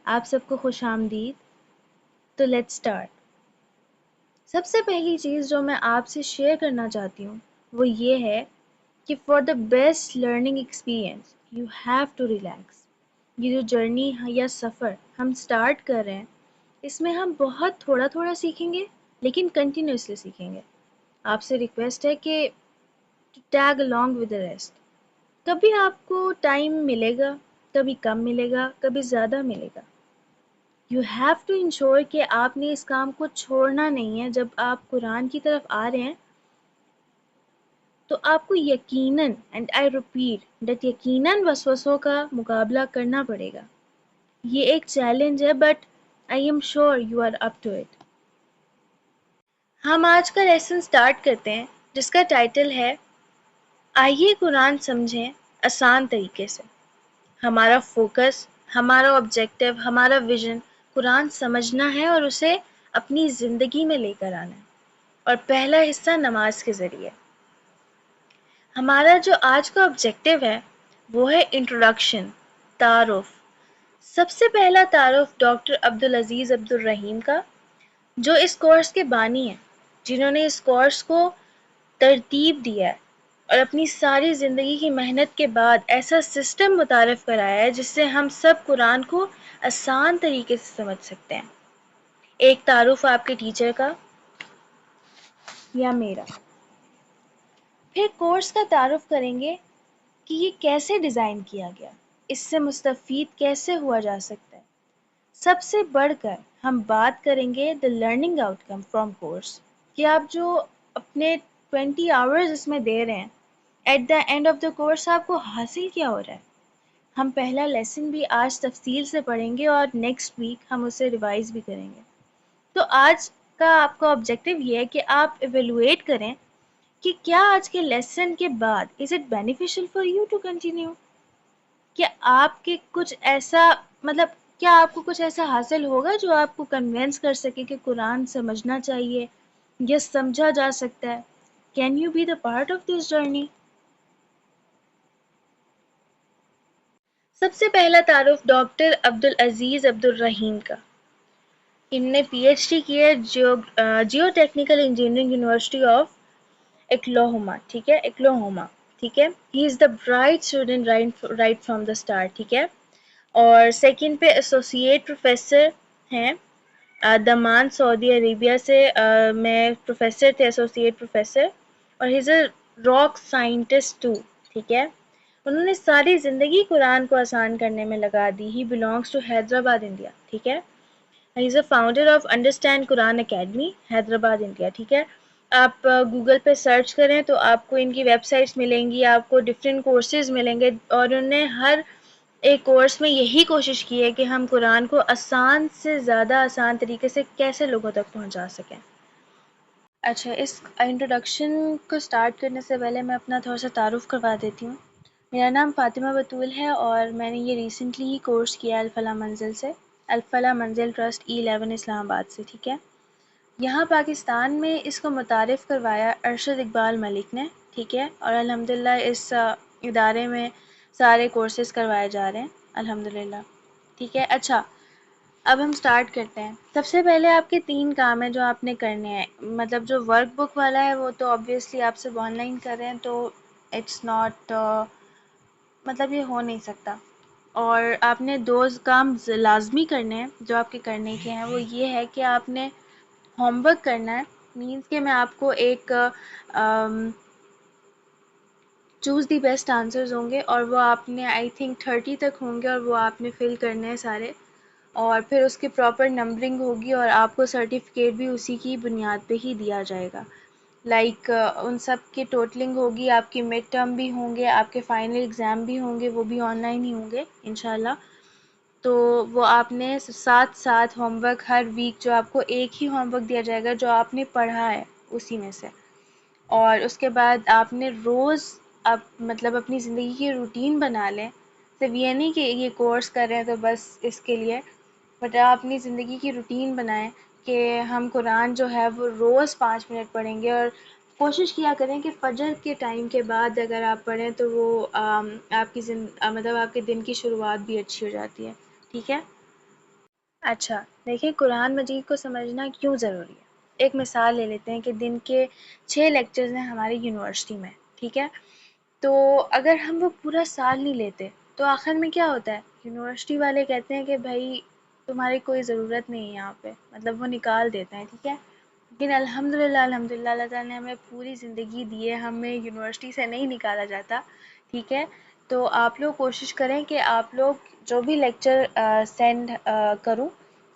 آپ سب کو خوش آمدید. تو لیٹس اسٹارٹ. سب سے پہلی چیز جو میں آپ سے شیئر کرنا چاہتی ہوں وہ یہ ہے کہ for the best learning experience you have to relax. یہ جو جرنی یا سفر ہم اسٹارٹ کر رہے ہیں اس میں ہم بہت تھوڑا تھوڑا سیکھیں گے لیکن کنٹینیوسلی سیکھیں گے. آپ سے ریکویسٹ ہے کہ tag along with the rest. کبھی آپ کو ٹائم ملے گا، کبھی کم ملے گا، کبھی زیادہ ملے گا. یو ہیو ٹو انشور کہ آپ نے اس کام کو چھوڑنا نہیں ہے. جب آپ قرآن کی طرف آ رہے ہیں تو آپ کو یقیناً اینڈ آئی ریپیٹ دیٹ یقیناً وسوسوں کا مقابلہ کرنا پڑے گا. یہ ایک چیلنج ہے but I am sure you are up to it. ہم آج کا لیسن سٹارٹ کرتے ہیں جس کا ٹائٹل ہے آئیے قرآن سمجھیں آسان طریقے سے. ہمارا فوکس، ہمارا آبجیکٹو، ہمارا ویژن قرآن سمجھنا ہے اور اسے اپنی زندگی میں لے کر آنا ہے. اور پہلا حصہ نماز کے ذریعے. ہمارا جو آج کا آبجیکٹو ہے وہ ہے انٹروڈکشن، تعارف. سب سے پہلا تعارف ڈاکٹر عبدالعزیز عبدالرحیم کا، جو اس کورس کے بانی ہیں، جنہوں نے اس کورس کو ترتیب دیا ہے اور اپنی ساری زندگی کی محنت کے بعد ایسا سسٹم متعارف کرایا ہے جس سے ہم سب قرآن کو آسان طریقے سے سمجھ سکتے ہیں. ایک تعارف آپ کے ٹیچر کا یا میرا. پھر کورس کا تعارف کریں گے کہ یہ کیسے ڈیزائن کیا گیا، اس سے مستفید کیسے ہوا جا سکتا ہے. سب سے بڑھ کر ہم بات کریں گے the learning out come from course, کہ آپ جو اپنے 20 آورز اس میں دے رہے ہیں at the end of the course آپ کو حاصل کیا ہو رہا ہے. ہم پہلا لیسن بھی آج تفصیل سے پڑھیں گے اور نیکسٹ ویک ہم اسے ریوائز بھی کریں گے. تو آج کا آپ کا آبجیکٹو یہ ہے کہ آپ ایویلویٹ کریں کہ کیا آج کے لیسن کے بعد is it beneficial for you to continue. کہ آپ کے کچھ ایسا کیا آپ کو کچھ ایسا حاصل ہوگا جو آپ کو کنونس کر سکے کہ قرآن سمجھنا چاہیے یا سمجھا جا سکتا ہے. Can you be the part of this journey? سب سے پہلا تعارف ڈاکٹر عبدالعزیز عبدالرحیم کا. انہوں نے پی ایچ ڈی کی ہے geotechnical engineering university of Oklahoma. ٹھیک ہے، اکلاہوما. ٹھیک ہے. He is the bright student right from the start. ٹھیک ہے. اور سیکنڈ پہ ایسوسیٹ پروفیسر ہیں دمان سعودی عربیہ سے. میں پروفیسر تھے، ایسوسیٹ پروفیسر. اور ہی is a rock scientist to. ٹھیک ہے. انہوں نے ساری زندگی قرآن کو آسان کرنے میں لگا دی. He belongs to Hyderabad India. ٹھیک ہے. He is a founder of Understand Quran Academy Hyderabad India. ٹھیک ہے. آپ گوگل پہ سرچ کریں تو آپ کو ان کی ویب سائٹس ملیں گی، آپ کو ڈفرینٹ کورسز ملیں گے. اور انہوں نے ہر ایک کورس میں یہی کوشش کی ہے کہ ہم قرآن کو آسان سے زیادہ آسان طریقے سے کیسے لوگوں تک پہنچا سکیں. اچھا، اس انٹروڈکشن کو سٹارٹ کرنے سے پہلے میں اپنا تھوڑا سا تعارف کروا دیتی ہوں. میرا نام فاطمہ بطول ہے اور میں نے یہ ریسنٹلی ہی کورس کیا ہے الفلاح منزل سے، الفلاح منزل ٹرسٹ E11 اسلام آباد سے. ٹھیک ہے. یہاں پاکستان میں اس کو متعارف کروایا ارشد اقبال ملک نے. ٹھیک ہے. اور الحمدللہ اس ادارے میں سارے کورسز کروائے جا رہے ہیں الحمدللہ. ٹھیک ہے. اچھا، اب ہم سٹارٹ کرتے ہیں. سب سے پہلے آپ کے 3 کام ہیں جو آپ نے کرنے ہیں. جو ورک بک والا ہے وہ تو آبویسلی آپ سب آن لائن کر رہے ہیں تو اٹس ناٹ یہ ہو نہیں سکتا. اور آپ نے 2 کام لازمی کرنے ہیں جو آپ کے کرنے کے ہیں. وہ یہ ہے کہ آپ نے ہوم ورک کرنا ہے. مینس کہ میں آپ کو ایک چوز دی بیسٹ آنسرز ہوں گے اور وہ آپ نے آئی تھنک 30 تک ہوں گے اور وہ آپ نے فل کرنے ہیں سارے. اور پھر اس کی پراپر نمبرنگ ہوگی اور آپ کو سرٹیفکیٹ بھی اسی کی بنیاد پہ ہی دیا جائے گا. ان سب کی ٹوٹلنگ ہوگی، آپ کی مڈ ٹرم بھی ہوں گے، آپ کے فائنل ایگزام بھی ہوں گے، وہ بھی آن لائن ہی ہوں گے انشاءاللہ. تو وہ آپ نے ساتھ ہوم ورک ہر ویک جو آپ کو ایک ہی ہوم ورک دیا جائے گا جو آپ نے پڑھا ہے اسی میں سے. اور اس کے بعد آپ نے روز اپنی زندگی کی روٹین بنا لیں. صرف یہ نہیں کہ یہ کورس کر رہے ہیں تو بس اس کے لیے، بٹ آپ اپنی زندگی کی روٹین بنائیں کہ ہم قرآن جو ہے وہ روز 5 منٹ پڑھیں گے. اور کوشش کیا کریں کہ فجر کے ٹائم کے بعد اگر آپ پڑھیں تو وہ آپ کے دن کی شروعات بھی اچھی ہو جاتی ہے. ٹھیک ہے. اچھا دیکھیں، قرآن مجید کو سمجھنا کیوں ضروری ہے. ایک مثال لے لیتے ہیں کہ دن کے 6 لیکچرز ہیں ہماری یونیورسٹی میں، ٹھیک ہے. تو اگر ہم وہ پورا سال نہیں لیتے تو آخر میں کیا ہوتا ہے، یونیورسٹی والے کہتے ہیں کہ بھائی تمہاری کوئی ضرورت نہیں ہے یہاں پہ، مطلب وہ نکال دیتے ہیں، ٹھیک ہے. لیکن الحمدللہ اللہ تعالیٰ نے ہمیں پوری زندگی دی ہے، ہمیں یونیورسٹی سے نہیں نکالا جاتا، ٹھیک ہے. تو آپ لوگ کوشش کریں کہ آپ لوگ جو بھی لیکچر سینڈ کروں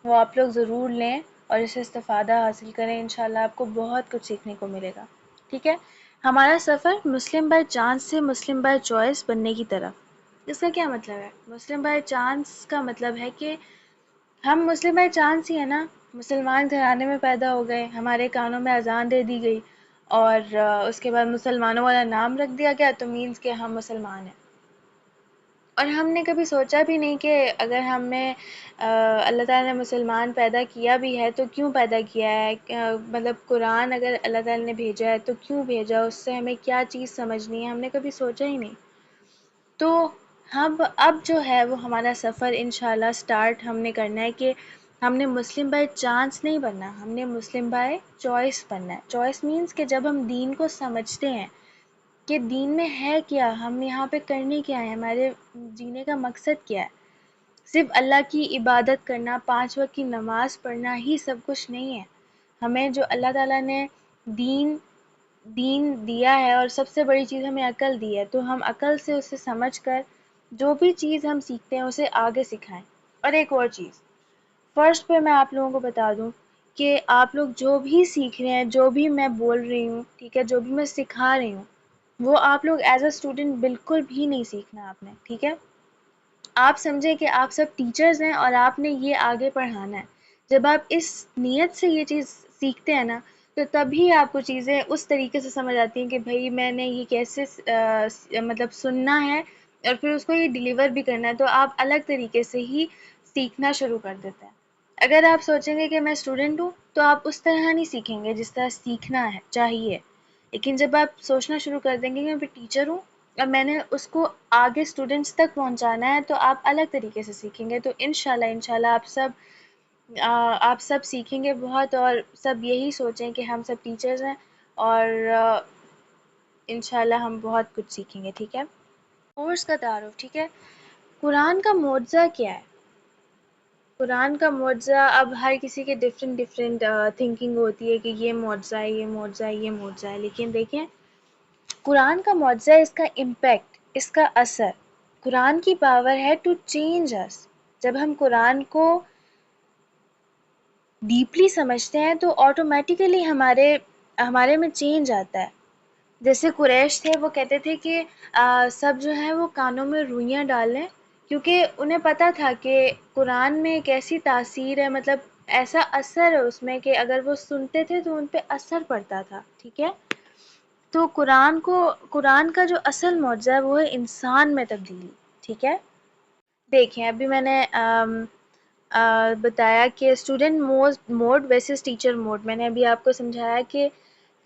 وہ آپ لوگ ضرور لیں اور اسے استفادہ حاصل کریں. انشاءاللہ آپ کو بہت کچھ سیکھنے کو ملے گا، ٹھیک ہے. ہمارا سفر مسلم بائی چانس سے مسلم بائی چوائس بننے کی طرف. اس کا کیا مطلب ہے؟ مسلم بائی چانس کا مطلب ہے کہ ہم مسلم بائی چانس ہی ہے نا، مسلمان گھرانے میں پیدا ہو گئے، ہمارے کانوں میں اذان دے دی گئی اور اس کے بعد مسلمانوں والا نام رکھ دیا گیا تو مینس کہ ہم مسلمان ہیں. اور ہم نے کبھی سوچا بھی نہیں کہ اگر ہمیں اللہ تعالیٰ نے مسلمان پیدا کیا بھی ہے تو کیوں پیدا کیا ہے، مطلب قرآن اگر اللہ تعالیٰ نے بھیجا ہے تو کیوں بھیجا، اس سے ہمیں کیا چیز سمجھنی ہے، ہم نے کبھی سوچا ہی نہیں. تو ہم اب جو ہے وہ ہمارا سفر انشاءاللہ سٹارٹ ہم نے کرنا ہے کہ ہم نے مسلم بائی چانس نہیں بننا، ہم نے مسلم بائی چوائس بننا ہے. چوائس مینس کہ جب ہم دین کو سمجھتے ہیں کہ دین میں ہے کیا، ہم یہاں پہ کرنے کیا ہے، ہمارے جینے کا مقصد کیا ہے. صرف اللہ کی عبادت کرنا، 5 وقت کی نماز پڑھنا ہی سب کچھ نہیں ہے. ہمیں جو اللہ تعالیٰ نے دین دیا ہے اور سب سے بڑی چیز ہمیں عقل دی ہے، تو ہم عقل سے اسے سمجھ کر جو بھی چیز ہم سیکھتے ہیں اسے آگے سکھائیں. اور ایک اور چیز فرسٹ پہ میں آپ لوگوں کو بتا دوں کہ آپ لوگ جو بھی سیکھ رہے ہیں، جو بھی میں بول رہی ہوں، ٹھیک ہے، جو بھی میں سکھا رہی ہوں، وہ آپ لوگ ایز اے اسٹوڈنٹ بالکل بھی نہیں سیکھنا آپ نے، ٹھیک ہے. آپ سمجھیں کہ آپ سب ٹیچرز ہیں اور آپ نے یہ آگے پڑھانا ہے. جب آپ اس نیت سے یہ چیز سیکھتے ہیں نا تو تبھی آپ کو چیزیں اس طریقے سے سمجھ آتی ہیں کہ بھائی میں نے یہ کیسے مطلب سننا ہے اور پھر اس کو یہ ڈیلیور بھی کرنا ہے. تو آپ الگ طریقے سے ہی سیکھنا شروع کر دیتے ہیں. اگر آپ سوچیں گے کہ میں اسٹوڈنٹ ہوں تو آپ اس طرح نہیں سیکھیں گے جس طرح سیکھنا ہے چاہیے. لیکن جب آپ سوچنا شروع کر دیں گے کہ میں ٹیچر ہوں اور میں نے اس کو آگے اسٹوڈنٹس تک پہنچانا ہے تو آپ الگ طریقے سے سیکھیں گے. تو انشاءاللہ آپ سب سیکھیں گے بہت اور سب یہی سوچیں کہ ہم سب ٹیچرز ہیں اور انشاءاللہ ہم بہت کچھ سیکھیں گے، ٹھیک ہے. کورس کا تعارف، ٹھیک ہے. قرآن کا معجزہ کیا ہے؟ قرآن کا معجزہ اب ہر کسی کے ڈفرینٹ تھنکنگ ہوتی ہے کہ یہ معجزہ ہے، یہ معجزہ ہے، یہ معجزہ ہے. لیکن دیکھیں قرآن کا معجزہ اس کا امپیکٹ، اس کا اثر. قرآن کی پاور ہے ٹو چینج اس. جب ہم قرآن کو ڈیپلی سمجھتے ہیں تو آٹومیٹیکلی ہمارے میں چینج آتا ہے. جیسے قریش تھے، وہ کہتے تھے کہ سب جو ہے وہ کانوں میں روئیاں ڈالیں، کیونکہ انہیں پتہ تھا کہ قرآن میں ایک ایسی تاثیر ہے، مطلب ایسا اثر ہے اس میں کہ اگر وہ سنتے تھے تو ان پہ اثر پڑتا تھا، ٹھیک ہے. تو قرآن کا جو اصل معجزہ ہے وہ ہے انسان میں تبدیلی، ٹھیک ہے. دیکھیں ابھی میں نے بتایا کہ اسٹوڈنٹ موڈ ویسز ٹیچر موڈ. میں نے ابھی آپ کو سمجھایا کہ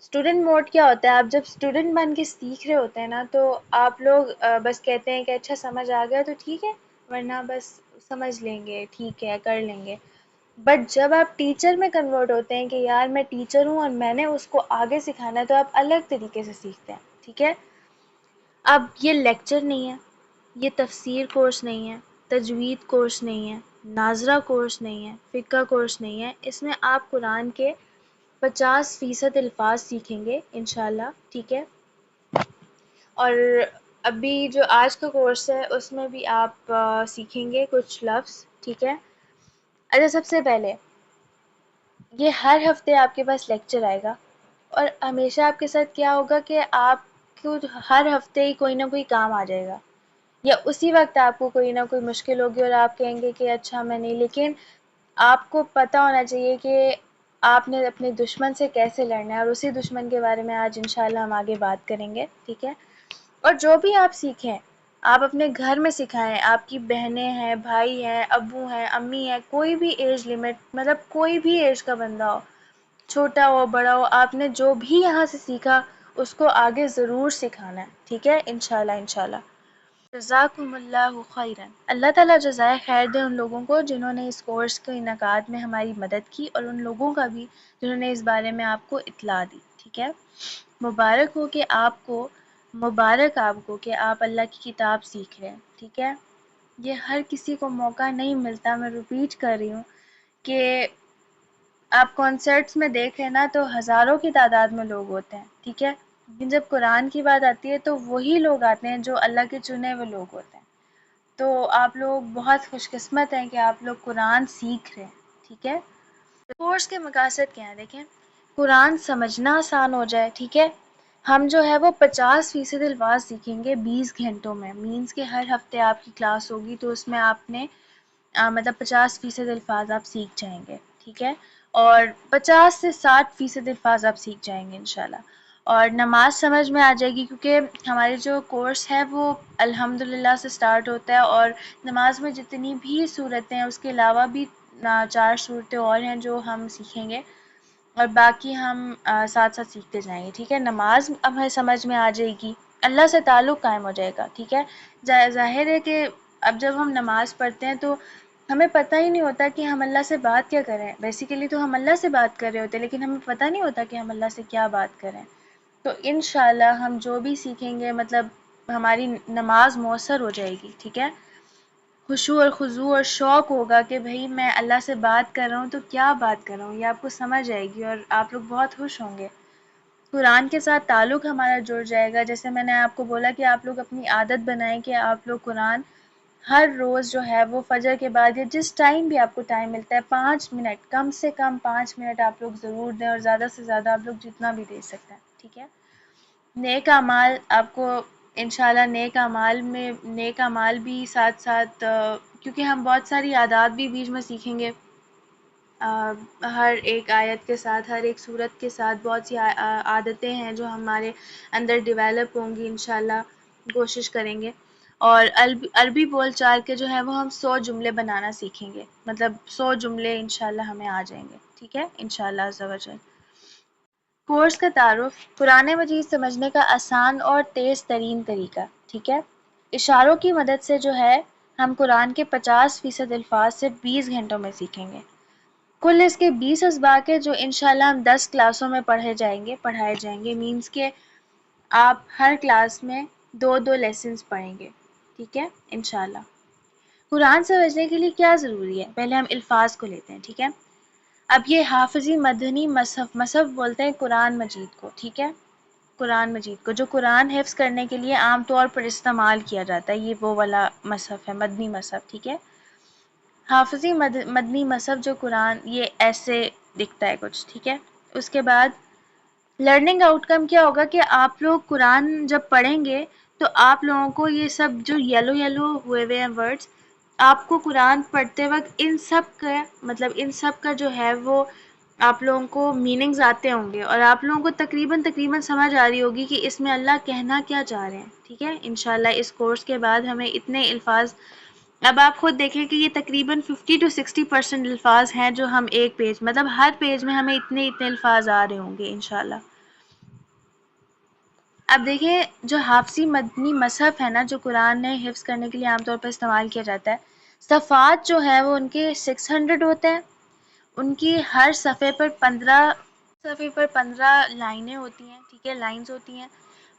اسٹوڈنٹ موڈ کیا ہوتا ہے. آپ جب اسٹوڈنٹ بن کے سیکھ رہے ہوتے ہیں نا تو آپ لوگ بس کہتے ہیں کہ اچھا سمجھ آ گیا تو ٹھیک ہے، ورنہ بس سمجھ لیں گے، ٹھیک ہے، کر لیں گے. بٹ جب آپ ٹیچر میں کنورٹ ہوتے ہیں کہ یار میں ٹیچر ہوں اور میں نے اس کو آگے سکھانا ہے تو آپ الگ طریقے سے سیکھتے ہیں، ٹھیک ہے. اب یہ لیکچر نہیں ہے، یہ تفسیر کورس نہیں ہے، تجوید کورس نہیں ہے، ناظرہ کورس نہیں ہے، فقہ کورس نہیں ہے. اس میں آپ قرآن کے 50% الفاظ سیکھیں گے انشاءاللہ، ٹھیک ہے. اور ابھی جو آج کا کورس ہے اس میں بھی آپ سیکھیں گے کچھ لفظ، ٹھیک ہے. اچھا سب سے پہلے یہ ہر ہفتے آپ کے پاس لیکچر آئے گا اور ہمیشہ آپ کے ساتھ کیا ہوگا کہ آپ کو ہر ہفتے ہی کوئی نہ کوئی کام آ جائے گا یا اسی وقت آپ کو کوئی نہ کوئی مشکل ہوگی اور آپ کہیں گے کہ اچھا میں نہیں. لیکن آپ کو پتہ ہونا چاہیے کہ آپ نے اپنے دشمن سے کیسے لڑنا ہے اور اسی دشمن کے بارے میں آج انشاءاللہ ہم آگے بات کریں گے، ٹھیک ہے. اور جو بھی آپ سیکھیں آپ اپنے گھر میں سکھائیں. آپ کی بہنیں ہیں، بھائی ہیں، ابو ہیں، امی ہیں، کوئی بھی ایج لمٹ، مطلب کوئی بھی ایج کا بندہ ہو، چھوٹا ہو بڑا ہو، آپ نے جو بھی یہاں سے سیکھا اس کو آگے ضرور سکھانا ہے، ٹھیک ہے، انشاءاللہ. جزاکم اللہ خیرا. اللہ تعالیٰ جزائے خیر دے ان لوگوں کو جنہوں نے اس کورس کے انعقاد میں ہماری مدد کی، اور ان لوگوں کا بھی جنہوں نے اس بارے میں آپ کو اطلاع دی. ٹھیک ہے، مبارک ہو کہ آپ کو، مبارک آپ کو کہ آپ اللہ کی کتاب سیکھ رہے ہیں. ٹھیک ہے، یہ ہر کسی کو موقع نہیں ملتا. میں ریپیٹ کر رہی ہوں کہ آپ کنسرٹس میں دیکھ رہے نا تو ہزاروں کی تعداد میں لوگ ہوتے ہیں. ٹھیک ہے، لیکن جب قرآن کی بات آتی ہے تو وہی لوگ آتے ہیں جو اللہ کے چنے ہوئے لوگ ہوتے ہیں. تو آپ لوگ بہت خوش قسمت ہیں کہ آپ لوگ قرآن سیکھ رہے ہیں. ٹھیک ہے، کورس کے مقاصد کیا ہیں؟ دیکھیں، قرآن سمجھنا آسان ہو جائے. ٹھیک ہے، ہم جو ہے وہ 50% الفاظ سیکھیں گے 20 گھنٹوں میں. مینس کہ ہر ہفتے آپ کی کلاس ہوگی تو اس میں آپ نے مطلب 50% الفاظ آپ سیکھ جائیں گے. ٹھیک ہے، اور 50 سے 60% الفاظ آپ سیکھ جائیں گے انشاءاللہ. اور نماز سمجھ میں آ جائے گی، کیونکہ ہمارے جو کورس ہے وہ الحمدللہ سے سٹارٹ ہوتا ہے، اور نماز میں جتنی بھی صورتیں ہیں اس کے علاوہ بھی 4 صورتیں اور ہیں جو ہم سیکھیں گے، اور باقی ہم ساتھ ساتھ سیکھتے جائیں گے. ٹھیک ہے، نماز اب ہمیں سمجھ میں آ جائے گی، اللہ سے تعلق قائم ہو جائے گا. ٹھیک ہے، ظاہر ہے کہ اب جب ہم نماز پڑھتے ہیں تو ہمیں پتہ ہی نہیں ہوتا کہ ہم اللہ سے بات کیا کریں. بیسیکلی تو ہم اللہ سے بات کر رہے ہوتے ہیں، لیکن ہمیں پتہ نہیں ہوتا کہ ہم اللہ سے کیا بات کریں. تو انشاءاللہ ہم جو بھی سیکھیں گے مطلب ہماری نماز مؤثر ہو جائے گی. ٹھیک ہے، خشوع اور خضوع اور شوق ہوگا کہ بھئی میں اللہ سے بات کر رہا ہوں تو کیا بات کر رہا ہوں، یہ آپ کو سمجھ آئے گی اور آپ لوگ بہت خوش ہوں گے. قرآن کے ساتھ تعلق ہمارا جڑ جائے گا. جیسے میں نے آپ کو بولا کہ آپ لوگ اپنی عادت بنائیں کہ آپ لوگ قرآن ہر روز جو ہے وہ فجر کے بعد یا جس ٹائم بھی آپ کو ٹائم ملتا ہے 5 منٹ، کم سے کم 5 منٹ آپ لوگ ضرور دیں، اور زیادہ سے زیادہ آپ لوگ جتنا بھی دے سکتے ہیں. ٹھیک ہے، نیک اعمال آپ کو انشاءاللہ نیک اعمال بھی ساتھ ساتھ کیونکہ ہم بہت ساری عادات بھی بیچ میں سیکھیں گے. ہر ایک آیت کے ساتھ، ہر ایک صورت کے ساتھ بہت سی عادتیں ہیں جو ہمارے اندر ڈیولپ ہوں گی انشاءاللہ، کوشش کریں گے. اور عربی بول چال کے جو ہے وہ ہم 100 جملے بنانا سیکھیں گے، مطلب 100 جملے انشاءاللہ ہمیں آ جائیں گے. ٹھیک ہے، انشاءاللہ عز و جل. کورس کا تعارف، قرآن مجید سمجھنے کا آسان اور تیز ترین طریقہ. ٹھیک ہے، اشاروں کی مدد سے جو ہے ہم قرآن کے 50% الفاظ سے 20 گھنٹوں میں سیکھیں گے. کل اس کے 20 اسباق ہے جو انشاءاللہ ہم 10 کلاسوں میں پڑھائے جائیں گے. مینس کہ آپ ہر کلاس میں 2 لیسنز پڑھیں گے. ٹھیک ہے، انشاءاللہ. قرآن سمجھنے کے لیے کیا ضروری ہے؟ پہلے ہم الفاظ کو لیتے ہیں. ٹھیک ہے، اب یہ حافظی مدنی مصحف بولتے ہیں قرآن مجید کو. ٹھیک ہے، قرآن مجید کو جو قرآن حفظ کرنے کے لیے عام طور پر استعمال کیا جاتا ہے، یہ وہ والا مصحف ہے، مدنی مصحف. ٹھیک ہے، حافظی مدنی مصحف جو قرآن، یہ ایسے دکھتا ہے کچھ. ٹھیک ہے، اس کے بعد لرننگ آؤٹ کم کیا ہوگا کہ آپ لوگ قرآن جب پڑھیں گے تو آپ لوگوں کو یہ سب جو یلو ہوئے ہیں ورڈز، آپ کو قرآن پڑھتے وقت ان سب کا جو ہے وہ آپ لوگوں کو میننگز آتے ہوں گے، اور آپ لوگوں کو تقریباً سمجھ آ رہی ہوگی کہ اس میں اللہ کہنا کیا چاہ رہے ہیں. ٹھیک ہے، انشاءاللہ اس کورس کے بعد ہمیں اتنے الفاظ، اب آپ خود دیکھیں کہ یہ تقریباً 50 to 60% الفاظ ہیں جو ہم ایک پیج، مطلب ہر پیج میں ہمیں اتنے الفاظ آ رہے ہوں گے انشاءاللہ. اب دیکھیں، جو حافظی مدنی مصحف ہے نا، جو قرآن نے حفظ کرنے کے لیے عام طور پر استعمال کیا جاتا ہے، صفحات جو ہے وہ ان کے 600 ہوتے ہیں. ان کی ہر صفحے پر 15 لائنیں ہوتی ہیں. ٹھیک ہے، لائنز ہوتی ہیں.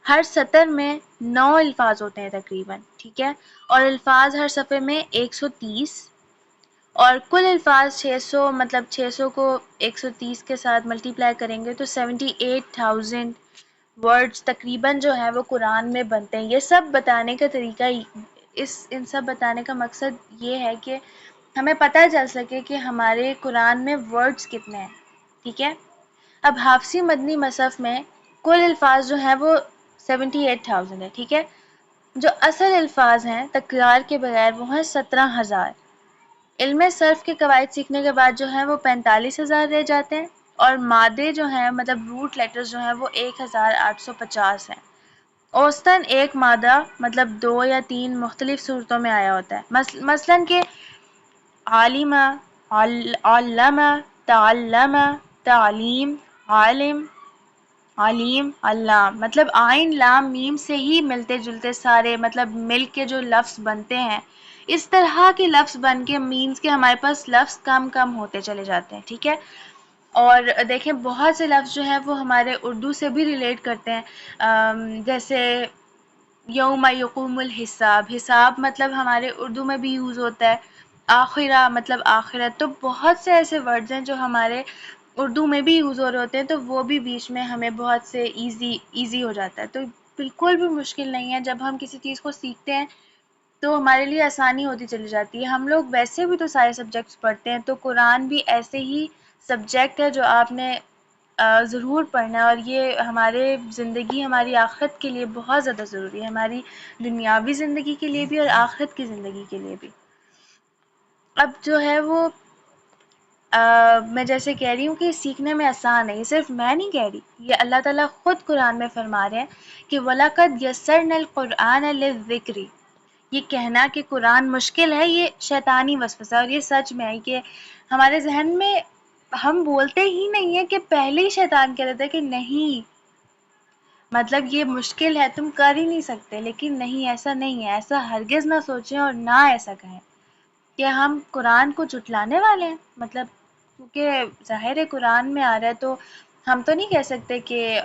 ہر سطر میں 9 الفاظ ہوتے ہیں تقریباً. ٹھیک ہے، اور الفاظ ہر صفحے میں 130، اور کل الفاظ 600، مطلب 600 کو 130 کے ساتھ ملٹیپلائی کریں گے تو 78,000 ورڈز تقریباً جو ہے وہ قرآن میں بنتے ہیں. یہ سب بتانے کا طریقہ، ان سب بتانے کا مقصد یہ ہے کہ ہمیں پتہ چل سکے کہ ہمارے قرآن میں ورڈز کتنے ہیں. ٹھیک ہے، اب حافظی مدنی مصحف میں کل الفاظ جو ہیں وہ 78,000 ہے. ٹھیک ہے، جو اصل الفاظ ہیں تکرار کے بغیر وہ ہیں 17,000. علم صرف کے قواعد سیکھنے کے بعد جو ہے وہ 45,000 رہ جاتے ہیں، اور مادے جو ہیں مطلب روٹ لیٹرز جو ہیں وہ 1,850 ہیں. اوسطاً ایک مادہ مطلب 2 یا 3 مختلف صورتوں میں آیا ہوتا ہے، مثلاً کہ عالم، علم، تعلم، تعلیم، عالم. علیم، علام، مطلب آئین لام میم سے ہی ملتے جلتے سارے مطلب مل کے جو لفظ بنتے ہیں، اس طرح کے لفظ بن کے مینس کے ہمارے پاس لفظ کم کم ہوتے چلے جاتے ہیں، ٹھیک ہے۔ اور دیکھیں بہت سے لفظ جو ہیں وہ ہمارے اردو سے بھی ریلیٹ کرتے ہیں، جیسے یوم یقوم الحساب، حساب مطلب ہمارے اردو میں بھی یوز ہوتا ہے، آخرہ مطلب آخرت، تو بہت سے ایسے ورڈز ہیں جو ہمارے اردو میں بھی یوز ہو رہے ہوتے ہیں، تو وہ بھی بیچ میں ہمیں بہت سے ایزی ہو جاتا ہے، تو بالکل بھی مشکل نہیں ہے۔ جب ہم کسی چیز کو سیکھتے ہیں تو ہمارے لیے آسانی ہوتی چلی جاتی ہے۔ ہم لوگ ویسے بھی تو سارے سبجیکٹس پڑھتے ہیں، تو قرآن بھی ایسے ہی سبجیکٹ ہے جو آپ نے ضرور پڑھنا ہے، اور یہ ہمارے زندگی، ہماری آخرت کے لیے بہت زیادہ ضروری ہے، ہماری دنیاوی زندگی کے لیے بھی اور آخرت کی زندگی کے لیے بھی۔ اب جو ہے وہ میں جیسے کہہ رہی ہوں کہ سیکھنے میں آسان ہے، یہ صرف میں نہیں کہہ رہی، یہ اللہ تعالیٰ خود قرآن میں فرما رہے ہیں کہ وَلَقَدْ يَسَّرْنَا الْقُرْآنَ لِلذِّكْرِ، یہ کہنا کہ قرآن مشکل ہے یہ شیطانی وسوسہ، اور یہ سچ میں ہے کہ ہمارے ذہن میں ہم بولتے ہی نہیں ہیں کہ پہلے ہی شیطان کہہ دیتا ہے کہ نہیں، مطلب یہ مشکل ہے، تم کر ہی نہیں سکتے، لیکن نہیں، ایسا نہیں ہے، ایسا ہرگز نہ سوچیں اور نہ ایسا کہیں کہ ہم قرآن کو جھٹلانے والے ہیں، مطلب کیونکہ ظاہر ہے قرآن میں آ رہا ہے تو ہم تو نہیں کہہ سکتے کہ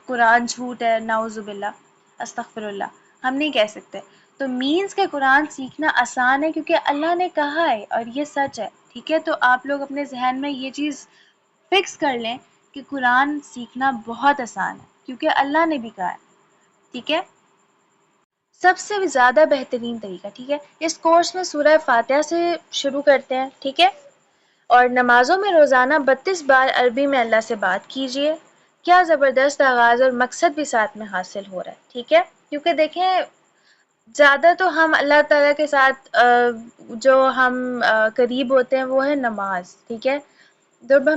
قرآن جھوٹ ہے، نعوذ باللہ، استغفر اللہ، ہم نہیں کہہ سکتے۔ تو مینس کہ قرآن سیکھنا آسان ہے کیونکہ اللہ نے کہا ہے اور یہ سچ ہے، ٹھیک ہے۔ تو آپ لوگ اپنے ذہن میں یہ چیز فکس کر لیں کہ قرآن سیکھنا بہت آسان ہے کیونکہ اللہ نے بھی کہا ہے، ٹھیک ہے۔ سب سے زیادہ بہترین طریقہ، ٹھیک ہے، اس کورس میں سورہ فاتحہ سے شروع کرتے ہیں، ٹھیک ہے، اور نمازوں میں روزانہ 32 بار عربی میں اللہ سے بات کیجیے۔ کیا زبردست آغاز اور مقصد بھی ساتھ میں حاصل ہو رہا ہے، ٹھیک ہے، کیونکہ دیکھیں زیادہ تو ہم اللہ تعالیٰ کے ساتھ جو ہم قریب ہوتے ہیں وہ ہے نماز، ٹھیک ہے۔ جب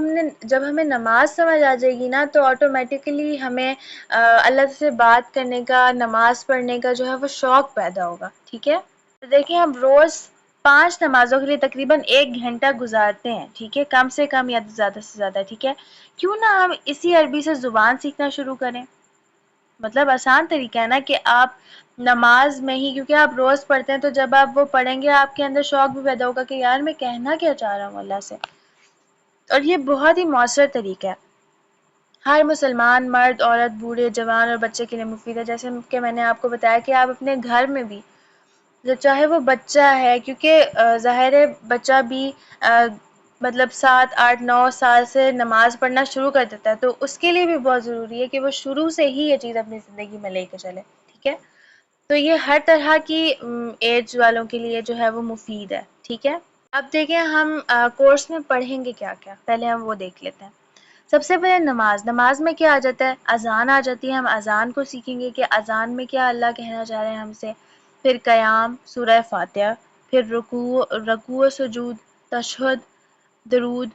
ہمیں نماز سمجھ آ جائے گی نا تو آٹومیٹیکلی ہمیں اللہ سے بات کرنے کا، نماز پڑھنے کا جو ہے وہ شوق پیدا ہوگا، ٹھیک ہے۔ دیکھیں ہم روز 5 نمازوں کے لیے تقریباً 1 گھنٹہ گزارتے ہیں، ٹھیک ہے، کم سے کم یا زیادہ سے زیادہ، ٹھیک ہے۔ کیوں نہ ہم اسی عربی سے زبان سیکھنا شروع کریں، مطلب آسان طریقہ ہے نا کہ آپ نماز میں ہی، کیونکہ آپ روز پڑھتے ہیں تو جب آپ وہ پڑھیں گے آپ کے اندر شوق بھی پیدا ہوگا کہ یار میں کہنا کیا چاہ رہا ہوں اللہ سے، اور یہ بہت ہی مؤثر طریقہ ہے، ہر مسلمان مرد، عورت، بوڑھے، جوان اور بچے کے لیے مفید ہے۔ جیسے کہ میں نے آپ کو بتایا کہ آپ اپنے گھر میں بھی، جو چاہے وہ بچہ ہے، کیونکہ ظاہر ہے بچہ بھی مطلب 7، 8، 9 سال سے نماز پڑھنا شروع کر دیتا ہے، تو اس کے لیے بھی بہت ضروری ہے کہ وہ شروع سے ہی یہ چیز اپنی زندگی میں لے کے چلے، ٹھیک ہے۔ تو یہ ہر طرح کی ایج والوں کے لیے جو ہے وہ مفید ہے، ٹھیک ہے۔ اب دیکھیں ہم کورس میں پڑھیں گے کیا کیا، پہلے ہم وہ دیکھ لیتے ہیں۔ سب سے پہلے نماز میں کیا آ جاتا ہے، اذان آ جاتی ہے، ہم اذان کو سیکھیں گے کہ اذان میں کیا اللہ کہنا چاہ رہے ہیں ہم سے، پھر قیام، سورہ فاتحہ، پھر رکوع و سجود، تشہد، درود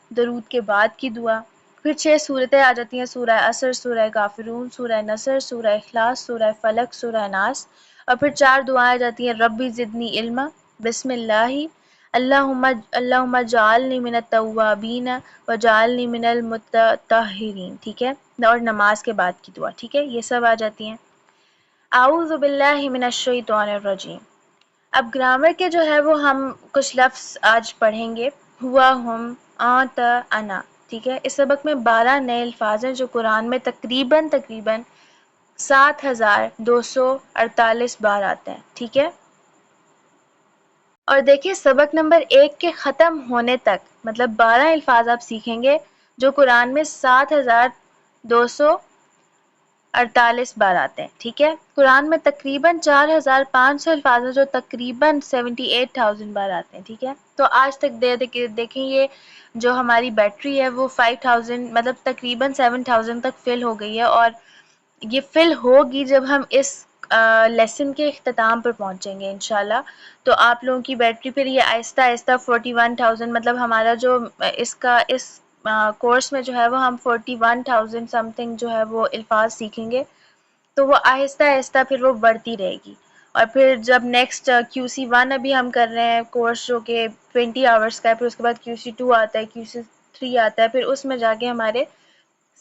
کے بعد کی دعا، پھر 6 سورتیں آ جاتی ہیں، سورہ عصر، سورہ کافرون، سورہ نصر، سورہ اخلاص، سورہ فلق، سورہ ناس، اور پھر 4 دعائیں آ جاتی ہیں، ربی زدنی علما، بسم اللہ، اللہم اجعلنی من التوابین وجعلنی من المتطہرین، ٹھیک ہے، اور نماز کے بعد کی دعا، ٹھیک ہے، یہ سب آ جاتی ہیں۔ اعوذ باللہ من الشیطان الرجیم۔ اب گرامر کے جو ہے وہ ہم کچھ لفظ آج پڑھیں گے، ہوا، ہم، آنت، انا، ٹھیک ہے۔ اس سبق میں 12 نئے الفاظ ہیں جو قرآن میں تقریباً 7248 بار آتے ہیں، ٹھیک ہے۔ اور دیکھیے سبق نمبر 1 کے ختم ہونے تک مطلب 12 الفاظ آپ سیکھیں گے جو قرآن میں 7248 بار آتے ہیں، ٹھیک ہے۔ قرآن میں تقریباً 4500 الفاظ ہیں جو تقریباً 78,000 بار آتے ہیں، ٹھیک ہے۔ تو آج تک دیکھیں یہ جو ہماری بیٹری ہے وہ 5000 مطلب تقریباً 7000 تک فل ہو گئی ہے، اور یہ فل ہوگی جب ہم اس لیسن کے اختتام پر پہنچیں گے انشاءاللہ، تو آپ لوگوں کی بیٹری پھر یہ آہستہ آہستہ 41,000 مطلب ہمارا جو اس کورس میں جو ہے وہ ہم 41,000 سم تھنگ جو ہے وہ الفاظ سیکھیں گے، تو وہ آہستہ آہستہ پھر وہ بڑھتی رہے گی، اور پھر جب نیکسٹ QC1 ابھی ہم کر رہے ہیں کورس جو کہ 20 آورس کا ہے، پھر اس کے بعد QC2 آتا ہے، QC3 آتا ہے، پھر اس میں جا کے ہمارے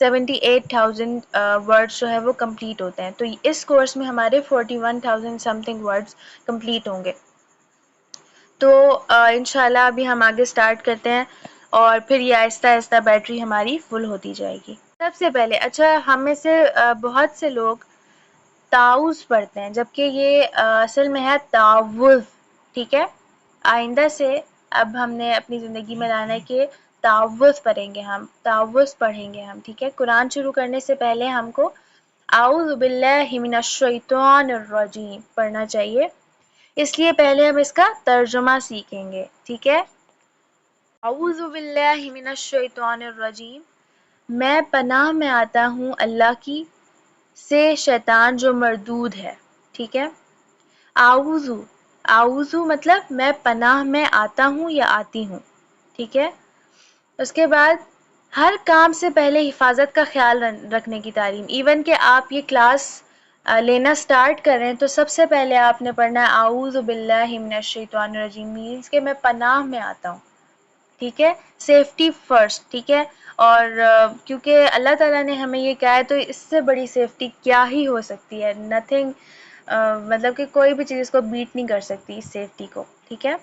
78,000 ورڈس جو ہے وہ کمپلیٹ ہوتے ہیں. تو اس کورس میں ہمارے 41,000 سم تھنگ ورڈس کمپلیٹ ہوں گے. تو انشاءاللہ ابھی ہم آگے سٹارٹ کرتے ہیں اور پھر یہ آہستہ آہستہ بیٹری ہماری فل ہوتی جائے گی. سب سے پہلے اچھا ہم میں سے بہت سے لوگ تعوذ پڑھتے ہیں جبکہ یہ اصل میں ہے تعوذ. ٹھیک ہے، آئندہ سے اب ہم نے اپنی زندگی میں لانا ہے کہ تعوذ پڑھیں گے ہم، تعوذ پڑھیں گے ہم. ٹھیک ہے، قرآن شروع کرنے سے پہلے ہم کو اعوذ باللہ من الشیطان الرجیم پڑھنا چاہیے. اس لیے پہلے ہم اس کا ترجمہ سیکھیں گے. ٹھیک ہے، اعوذ باللہ من الشیطان الرجیم، میں پناہ میں آتا ہوں اللہ کی سے شیطان جو مردود ہے. ٹھیک ہے، اعوذ، اعوذ مطلب میں پناہ میں آتا ہوں یا آتی ہوں. ٹھیک ہے، اس کے بعد ہر کام سے پہلے حفاظت کا خیال رکھنے کی تعلیم. ایون کہ آپ یہ کلاس لینا سٹارٹ کریں تو سب سے پہلے آپ نے پڑھنا ہے اعوذ باللہ من الشیطان الرجیم، مینس کہ میں پناہ میں آتا ہوں. ٹھیک ہے، سیفٹی فرسٹ. ٹھیک ہے، اور کیونکہ اللہ تعالیٰ نے ہمیں یہ کہا ہے تو اس سے بڑی سیفٹی کیا ہی ہو سکتی ہے. نتھنگ، مطلب کہ کوئی بھی چیز اس کو بیٹ نہیں کر سکتی اس سیفٹی کو. ٹھیک ہے،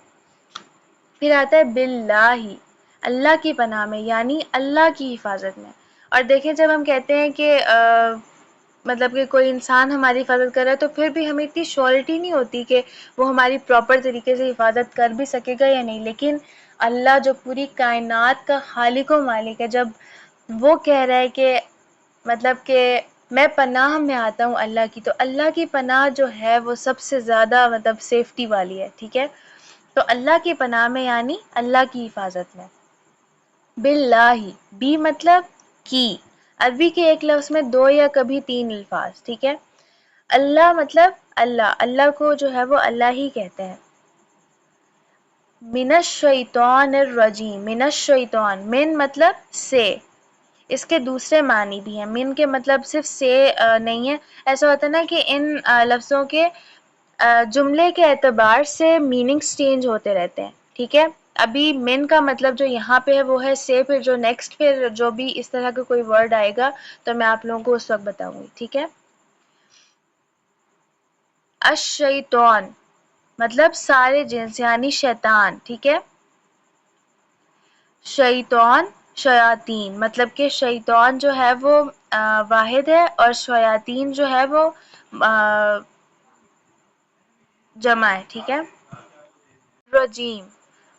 پھر آتا ہے باللہ، اللہ کی پناہ میں یعنی اللہ کی حفاظت میں. اور دیکھیں جب ہم کہتے ہیں کہ مطلب کہ کوئی انسان ہماری حفاظت کر رہا ہے تو پھر بھی ہمیں اتنی شیورٹی نہیں ہوتی کہ وہ ہماری پراپر طریقے سے حفاظت کر بھی سکے گا یا نہیں. لیکن اللہ جو پوری کائنات کا خالق و مالک ہے، جب وہ کہہ رہا ہے کہ مطلب کہ میں پناہ میں آتا ہوں اللہ کی، تو اللہ کی پناہ جو ہے وہ سب سے زیادہ مطلب سیفٹی والی ہے. ٹھیک ہے، تو اللہ کی پناہ میں یعنی اللہ کی حفاظت میں. باللہ، بی مطلب کی. عربی کے ایک لفظ میں دو یا کبھی تین الفاظ. ٹھیک ہے، اللہ مطلب اللہ، اللہ کو جو ہے وہ اللہ ہی کہتے ہیں. من الشیطان الرجیم، من الشیطان، من مطلب سے. اس کے دوسرے معنی بھی ہیں. من کے مطلب صرف سے نہیں ہے. ایسا ہوتا ہے نا کہ ان لفظوں کے جملے کے اعتبار سے میننگز چینج ہوتے رہتے ہیں. ٹھیک ہے، ابھی من کا مطلب جو یہاں پہ ہے وہ ہے سے، پھر جو نیکسٹ پھر جو بھی اس طرح کا کوئی ورڈ آئے گا تو میں آپ لوگوں کو اس وقت بتاؤں گی. ٹھیک ہے، الشیطان مطلب سارے جنس یعنی شیطان. ٹھیک ہے، شیطان شیاطین مطلب کہ شیطان جو ہے وہ واحد ہے اور شیاطین جو ہے وہ جمع ہے. ٹھیک ہے، رجیم،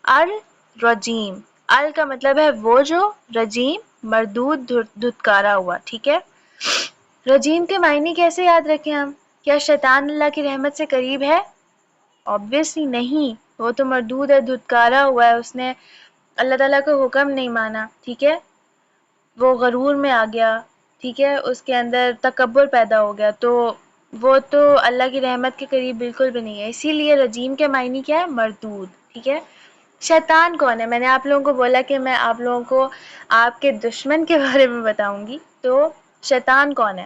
الرجیم، ال کا مطلب ہے وہ جو، رجیم مردود دھتکارا ہوا. ٹھیک ہے، رجیم کے معنی کیسے یاد رکھیں ہم؟ کیا شیطان اللہ کی رحمت سے قریب ہے؟ obviously نہیں، وہ تو مردود ہے، دھتکارا ہوا ہے، اس نے اللہ تعالیٰ کا حکم نہیں مانا. ٹھیک ہے، وہ غرور میں آ گیا. ٹھیک ہے، اس کے اندر تکبر پیدا ہو گیا، تو وہ تو اللہ کی رحمت کے قریب بالکل بھی نہیں ہے. اسی لیے رجیم کے معنی کیا ہے؟ مردود. ٹھیک ہے، شیطان کون ہے؟ میں نے آپ لوگوں کو بولا کہ میں آپ لوگوں کو آپ کے دشمن کے بارے میں بتاؤں گی. تو شیطان کون ہے؟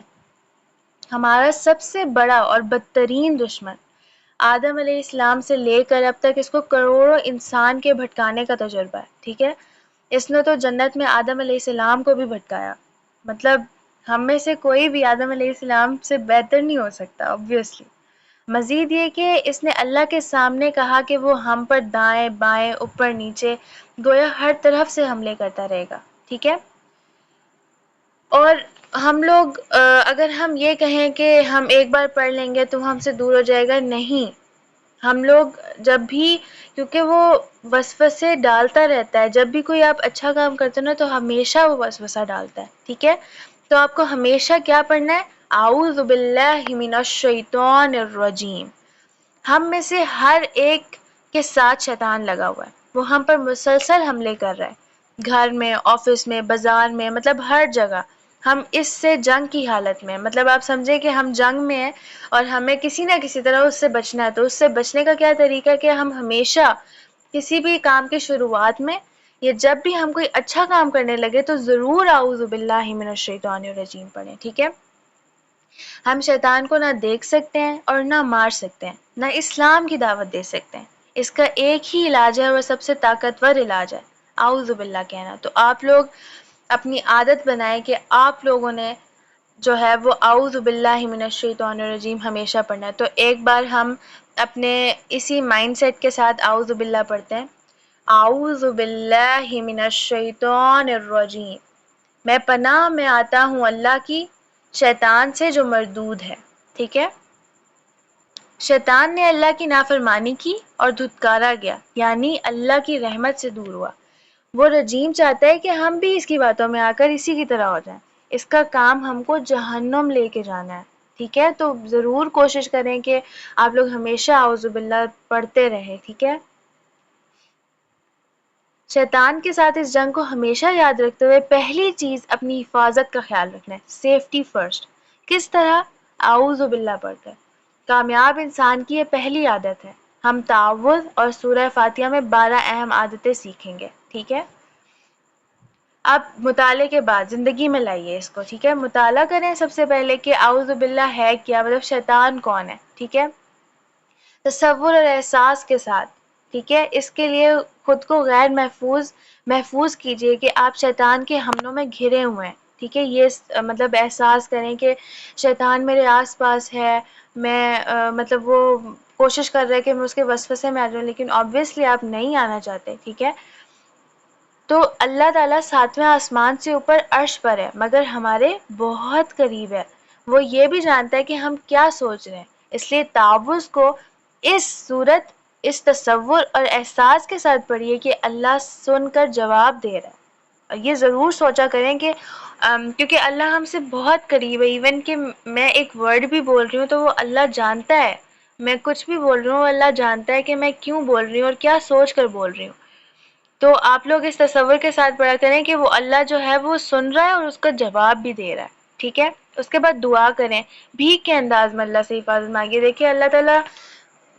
ہمارا سب سے بڑا اور بدترین دشمن. آدم علیہ السلام سے لے کر اب تک اس کو کروڑوں انسان کے بھٹکانے کا تجربہ ہے. ٹھیک ہے، اس نے تو جنت میں آدم علیہ السلام کو بھی بھٹکایا. مطلب ہم میں سے کوئی بھی آدم علیہ السلام سے بہتر نہیں ہو سکتا obviously. مزید یہ کہ اس نے اللہ کے سامنے کہا کہ وہ ہم پر دائیں بائیں اوپر نیچے گویا ہر طرف سے حملے کرتا رہے گا. ٹھیک ہے، اور ہم لوگ اگر ہم یہ کہیں کہ ہم ایک بار پڑھ لیں گے تو ہم سے دور ہو جائے گا، نہیں. ہم لوگ جب بھی، کیونکہ وہ وسوسے ڈالتا رہتا ہے، جب بھی کوئی آپ اچھا کام کرتے ہو نا تو ہمیشہ وہ وسوسہ ڈالتا ہے. ٹھیک ہے، تو آپ کو ہمیشہ کیا پڑھنا ہے؟ اعوذ باللہ من الشیطان الرجیم. ہم میں سے ہر ایک کے ساتھ شیطان لگا ہوا ہے، وہ ہم پر مسلسل حملے کر رہا ہے، گھر میں، آفس میں، بازار میں، مطلب ہر جگہ. ہم اس سے جنگ کی حالت میں، مطلب آپ سمجھے کہ ہم جنگ میں ہیں اور ہمیں کسی نہ کسی طرح اس سے بچنا ہے. تو اس سے بچنے کا کیا طریقہ ہے کہ ہم ہمیشہ کسی بھی کام کی شروعات میں یا جب بھی ہم کوئی اچھا کام کرنے لگے تو ضرور اعوذ باللہ من الشیطان الرجیم پڑھیں. ٹھیک ہے، ہم شیطان کو نہ دیکھ سکتے ہیں اور نہ مار سکتے ہیں، نہ اسلام کی دعوت دے سکتے ہیں. اس کا ایک ہی علاج ہے اور سب سے طاقتور علاج ہے اعوذ باللہ کہنا. تو آپ لوگ اپنی عادت بنائیں کہ آپ لوگوں نے جو ہے وہ اعوذ باللہ من الشیطان الرجیم ہمیشہ پڑھنا ہے. تو ایک بار ہم اپنے اسی مائنڈ سیٹ کے ساتھ اعوذ باللہ پڑھتے ہیں. اعوذ باللہ من الشیطان الرجیم، میں پناہ میں آتا ہوں اللہ کی شیطان سے جو مردود ہے. ٹھیک ہے، شیطان نے اللہ کی نافرمانی کی اور دھتکارا گیا، یعنی اللہ کی رحمت سے دور ہوا. وہ رجیم چاہتا ہے کہ ہم بھی اس کی باتوں میں آ کر اسی کی طرح ہو جائیں. اس کا کام ہم کو جہنم لے کے جانا ہے. ٹھیک ہے، تو ضرور کوشش کریں کہ آپ لوگ ہمیشہ اعوذ باللہ پڑھتے رہیں. ٹھیک ہے، شیطان کے ساتھ اس جنگ کو ہمیشہ یاد رکھتے ہوئے پہلی چیز اپنی حفاظت کا خیال رکھنا ہے. Safety first. کس طرح؟ اعوذ باللہ پڑھ کر. کامیاب انسان کی یہ پہلی عادت ہے. ہم تعوذ اور سورہ فاتحہ میں 12 اہم عادتیں سیکھیں گے. ٹھیک ہے، اب مطالعے کے بعد زندگی میں لائیے اس کو. ٹھیک ہے، مطالعہ کریں سب سے پہلے کہ اعوذ باللہ ہے کیا، مطلب شیطان کون ہے. ٹھیک ہے، تصور اور احساس کے ساتھ. ٹھیک ہے، اس کے لیے خود کو غیر محفوظ کیجئے کہ آپ شیطان کے حملوں میں گھرے ہوئے ہیں. ٹھیک ہے، یہ مطلب احساس کریں کہ شیطان میرے آس پاس ہے، میں مطلب وہ کوشش کر رہے کہ میں اس کے وسوسے میں آ جاؤں، لیکن obviously آپ نہیں آنا چاہتے. ٹھیک ہے، تو اللہ تعالیٰ 7ویں آسمان سے اوپر عرش پر ہے مگر ہمارے بہت قریب ہے. وہ یہ بھی جانتا ہے کہ ہم کیا سوچ رہے ہیں. اس لیے تعوذ کو اس صورت، اس تصور اور احساس کے ساتھ پڑھیے کہ اللہ سن کر جواب دے رہا ہے. یہ ضرور سوچا کریں کہ کیونکہ اللہ ہم سے بہت قریب ہے. ایون کہ میں ایک ورڈ بھی بول رہی ہوں تو وہ اللہ جانتا ہے. میں کچھ بھی بول رہی ہوں اللہ جانتا ہے کہ میں کیوں بول رہی ہوں اور کیا سوچ کر بول رہی ہوں. تو آپ لوگ اس تصور کے ساتھ پڑھا کریں کہ وہ اللہ جو ہے وہ سن رہا ہے اور اس کا جواب بھی دے رہا ہے. ٹھیک ہے، اس کے بعد دعا کریں، بھیک کے انداز میں اللہ سے حفاظت مانگیے. دیکھیے اللہ تعالیٰ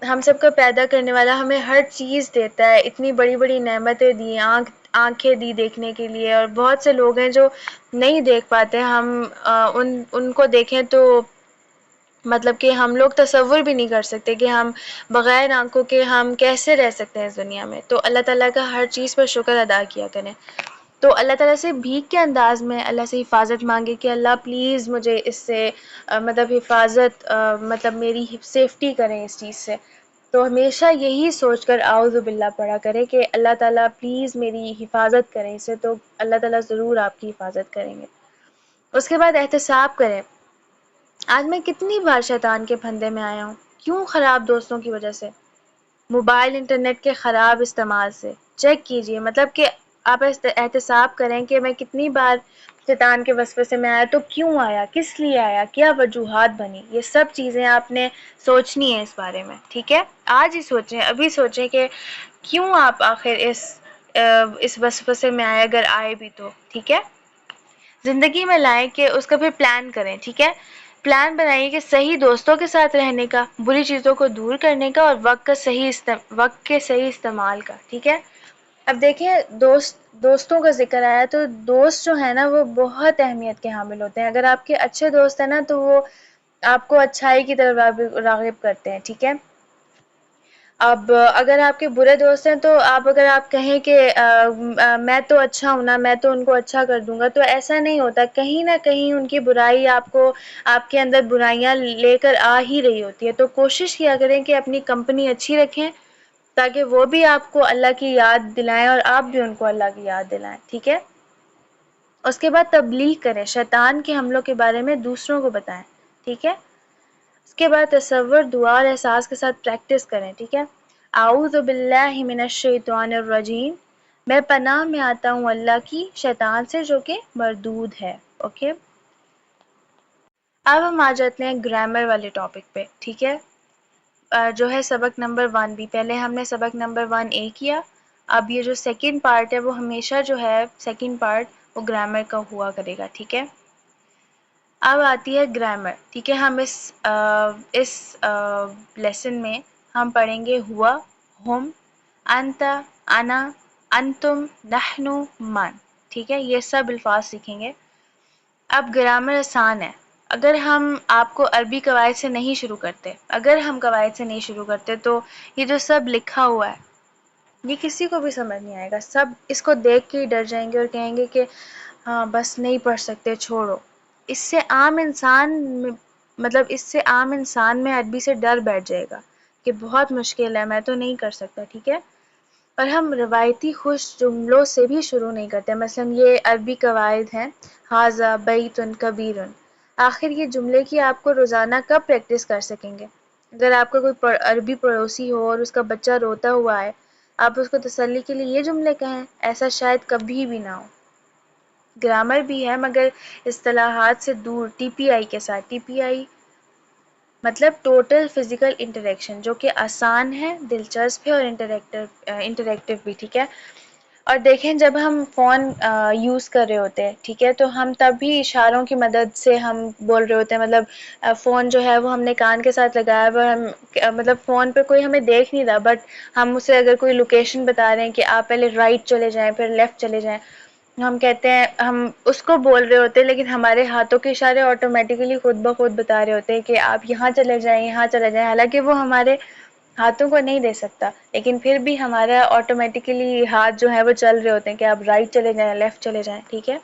ہم سب کو پیدا کرنے والا ہمیں ہر چیز دیتا ہے. اتنی بڑی بڑی نعمتیں دی، آنکھیں دی دیکھنے کے لیے، اور بہت سے لوگ ہیں جو نہیں دیکھ پاتے. ہم ان کو دیکھیں تو مطلب کہ ہم لوگ تصور بھی نہیں کر سکتے کہ ہم بغیر آنکھوں کے ہم کیسے رہ سکتے ہیں اس دنیا میں. تو اللہ تعالیٰ کا ہر چیز پر شکر ادا کیا کریں. تو اللہ تعالیٰ سے بھیک کے انداز میں اللہ سے حفاظت مانگے کہ اللہ پلیز مجھے اس سے مطلب حفاظت، مطلب میری سیفٹی کریں اس چیز سے. تو ہمیشہ یہی سوچ کر اعوذ باللہ پڑھا کرے کہ اللہ تعالیٰ پلیز میری حفاظت کریں اس سے. تو اللہ تعالیٰ ضرور آپ کی حفاظت کریں گے. اس کے بعد احتساب کریں، آج میں کتنی بار شیطان کے پھندے میں آیا ہوں. کیوں؟ خراب دوستوں کی وجہ سے، موبائل انٹرنیٹ کے خراب استعمال سے. چیک کیجئے، مطلب کہ آپ احتساب کریں کہ میں کتنی بار شیطان کے وسوسے میں آیا، تو کیوں آیا، کس لیے آیا، کیا وجوہات بنی. یہ سب چیزیں آپ نے سوچنی ہے اس بارے میں. ٹھیک ہے، آج ہی سوچیں، ابھی سوچیں کہ کیوں آپ آخر اس وسوسے میں آئے، اگر آئے بھی تو. ٹھیک ہے، زندگی میں لائیں کہ اس کا پھر پلان کریں. ٹھیک ہے، پلان بنائیے کہ صحیح دوستوں کے ساتھ رہنے کا، بری چیزوں کو دور کرنے کا، اور وقت کے صحیح استعمال کا. ٹھیک ہے، اب دیکھیں دوستوں کا ذکر آیا تو دوست جو ہے نا وہ بہت اہمیت کے حامل ہوتے ہیں. اگر آپ کے اچھے دوست ہیں نا تو وہ آپ کو اچھائی کی طرف راغب کرتے ہیں. ٹھیک ہے، اب اگر آپ کے برے دوست ہیں تو اگر آپ کہیں کہ میں تو اچھا ہوں نا، میں تو ان کو اچھا کر دوں گا، تو ایسا نہیں ہوتا. کہیں نہ کہیں ان کی برائی آپ کے اندر برائیاں لے کر آ ہی رہی ہوتی ہے. تو کوشش کیا کریں کہ اپنی کمپنی اچھی رکھیں تاکہ وہ بھی آپ کو اللہ کی یاد دلائیں اور آپ بھی ان کو اللہ کی یاد دلائیں. ٹھیک ہے، اس کے بعد تبلیغ کریں، شیطان کے حملوں کے بارے میں دوسروں کو بتائیں. ٹھیک ہے، اس کے بعد تصور، دعا اور احساس کے ساتھ پریکٹس کریں. ٹھیک ہے، اعوذ باللہ من الشیطان الرجیم، میں پناہ میں آتا ہوں اللہ کی شیطان سے جو کہ مردود ہے. اوکے، اب ہم آ جاتے ہیں گرامر والے ٹاپک پہ. ٹھیک ہے، جو ہے سبق نمبر 1 بھی. پہلے ہم نے سبق نمبر 1A کیا. اب یہ جو سیکنڈ پارٹ ہے وہ ہمیشہ جو ہے سیکنڈ پارٹ وہ گرامر کا ہوا کرے گا. ٹھیک ہے، اب آتی ہے گرامر. ٹھیک ہے، ہم اس لیسن میں ہم پڑھیں گے ہوا، ہم، انت، انا، انتم، نحن، من. ٹھیک ہے، یہ سب الفاظ سیکھیں گے. اب گرامر آسان ہے اگر ہم آپ کو عربی قواعد سے نہیں شروع کرتے. اگر ہم قواعد سے نہیں شروع کرتے تو یہ جو سب لکھا ہوا ہے یہ کسی کو بھی سمجھ نہیں آئے گا. سب اس کو دیکھ کے ہی ڈر جائیں گے اور کہیں گے کہ ہاں بس نہیں پڑھ سکتے چھوڑو. اس سے عام انسان اس سے عام انسان میں عربی سے ڈر بیٹھ جائے گا کہ بہت مشکل ہے، میں تو نہیں کر سکتا. ٹھیک ہے. اور ہم روایتی خوش جملوں سے بھی شروع نہیں کرتے. مثلا یہ عربی قواعد ہیں، ھذا بیت کبیر. آخر یہ جملے کی آپ کو روزانہ کب پریکٹس کر سکیں گے؟ اگر آپ کا کوئی عربی پڑوسی ہو اور اس کا بچہ روتا ہوا ہے، آپ اس کو تسلی کے لیے یہ جملے کہیں؟ ایسا شاید کبھی بھی نہ ہو. گرامر بھی ہے مگر اصطلاحات سے دور. ٹی پی آئی کے ساتھ. ٹی پی آئی مطلب ٹوٹل فزیکل انٹریکشن، جو کہ آسان ہے، دلچسپ ہے اور انٹریکٹیو بھی. ٹھیک ہے. اور دیکھیں جب ہم فون یوز کر رہے ہوتے ہیں، ٹھیک ہے، تو ہم تب بھی اشاروں کی مدد سے ہم بول رہے ہوتے ہیں. مطلب فون جو ہے وہ ہم نے کان کے ساتھ لگایا ہوا، ہم مطلب فون پہ کوئی ہمیں دیکھ نہیں رہا، بٹ ہم اسے اگر کوئی لوکیشن بتا رہے ہیں کہ آپ پہلے رائٹ چلے جائیں پھر لیفٹ چلے جائیں، ہم کہتے ہیں ہم اس کو بول رہے ہوتے ہیں، لیکن ہمارے ہاتھوں کے اشارے آٹومیٹیکلی خود بخود بتا رہے ہوتے ہیں کہ آپ یہاں چلے جائیں، یہاں چلے جائیں. حالانکہ وہ ہمارے ہاتھوں کو نہیں دے سکتا، لیکن پھر بھی ہمارا آٹومیٹیکلی ہاتھ جو ہے وہ چل رہے ہوتے ہیں کہ آپ رائٹ چلے جائیں، لیفٹ چلے جائیں. ٹھیک ہے.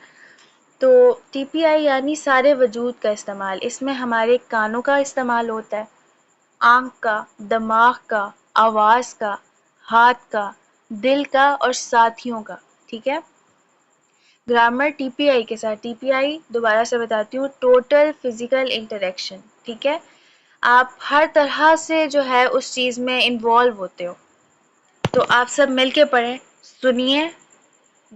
تو ٹی پی آئی یعنی سارے وجود کا استعمال. اس میں ہمارے کانوں کا استعمال ہوتا ہے، آنکھ کا، دماغ کا، آواز کا، ہاتھ کا، دل کا اور ساتھیوں کا. ٹھیک ہے. گرامر ٹی پی آئی کے ساتھ. ٹی پی آئی دوبارہ سے بتاتی ہوں، ٹوٹل فزیکل انٹریکشن. ٹھیک ہے. آپ ہر طرح سے جو ہے اس چیز میں انوالو ہوتے ہو. تو آپ سب مل کے پڑھیں. سنیے،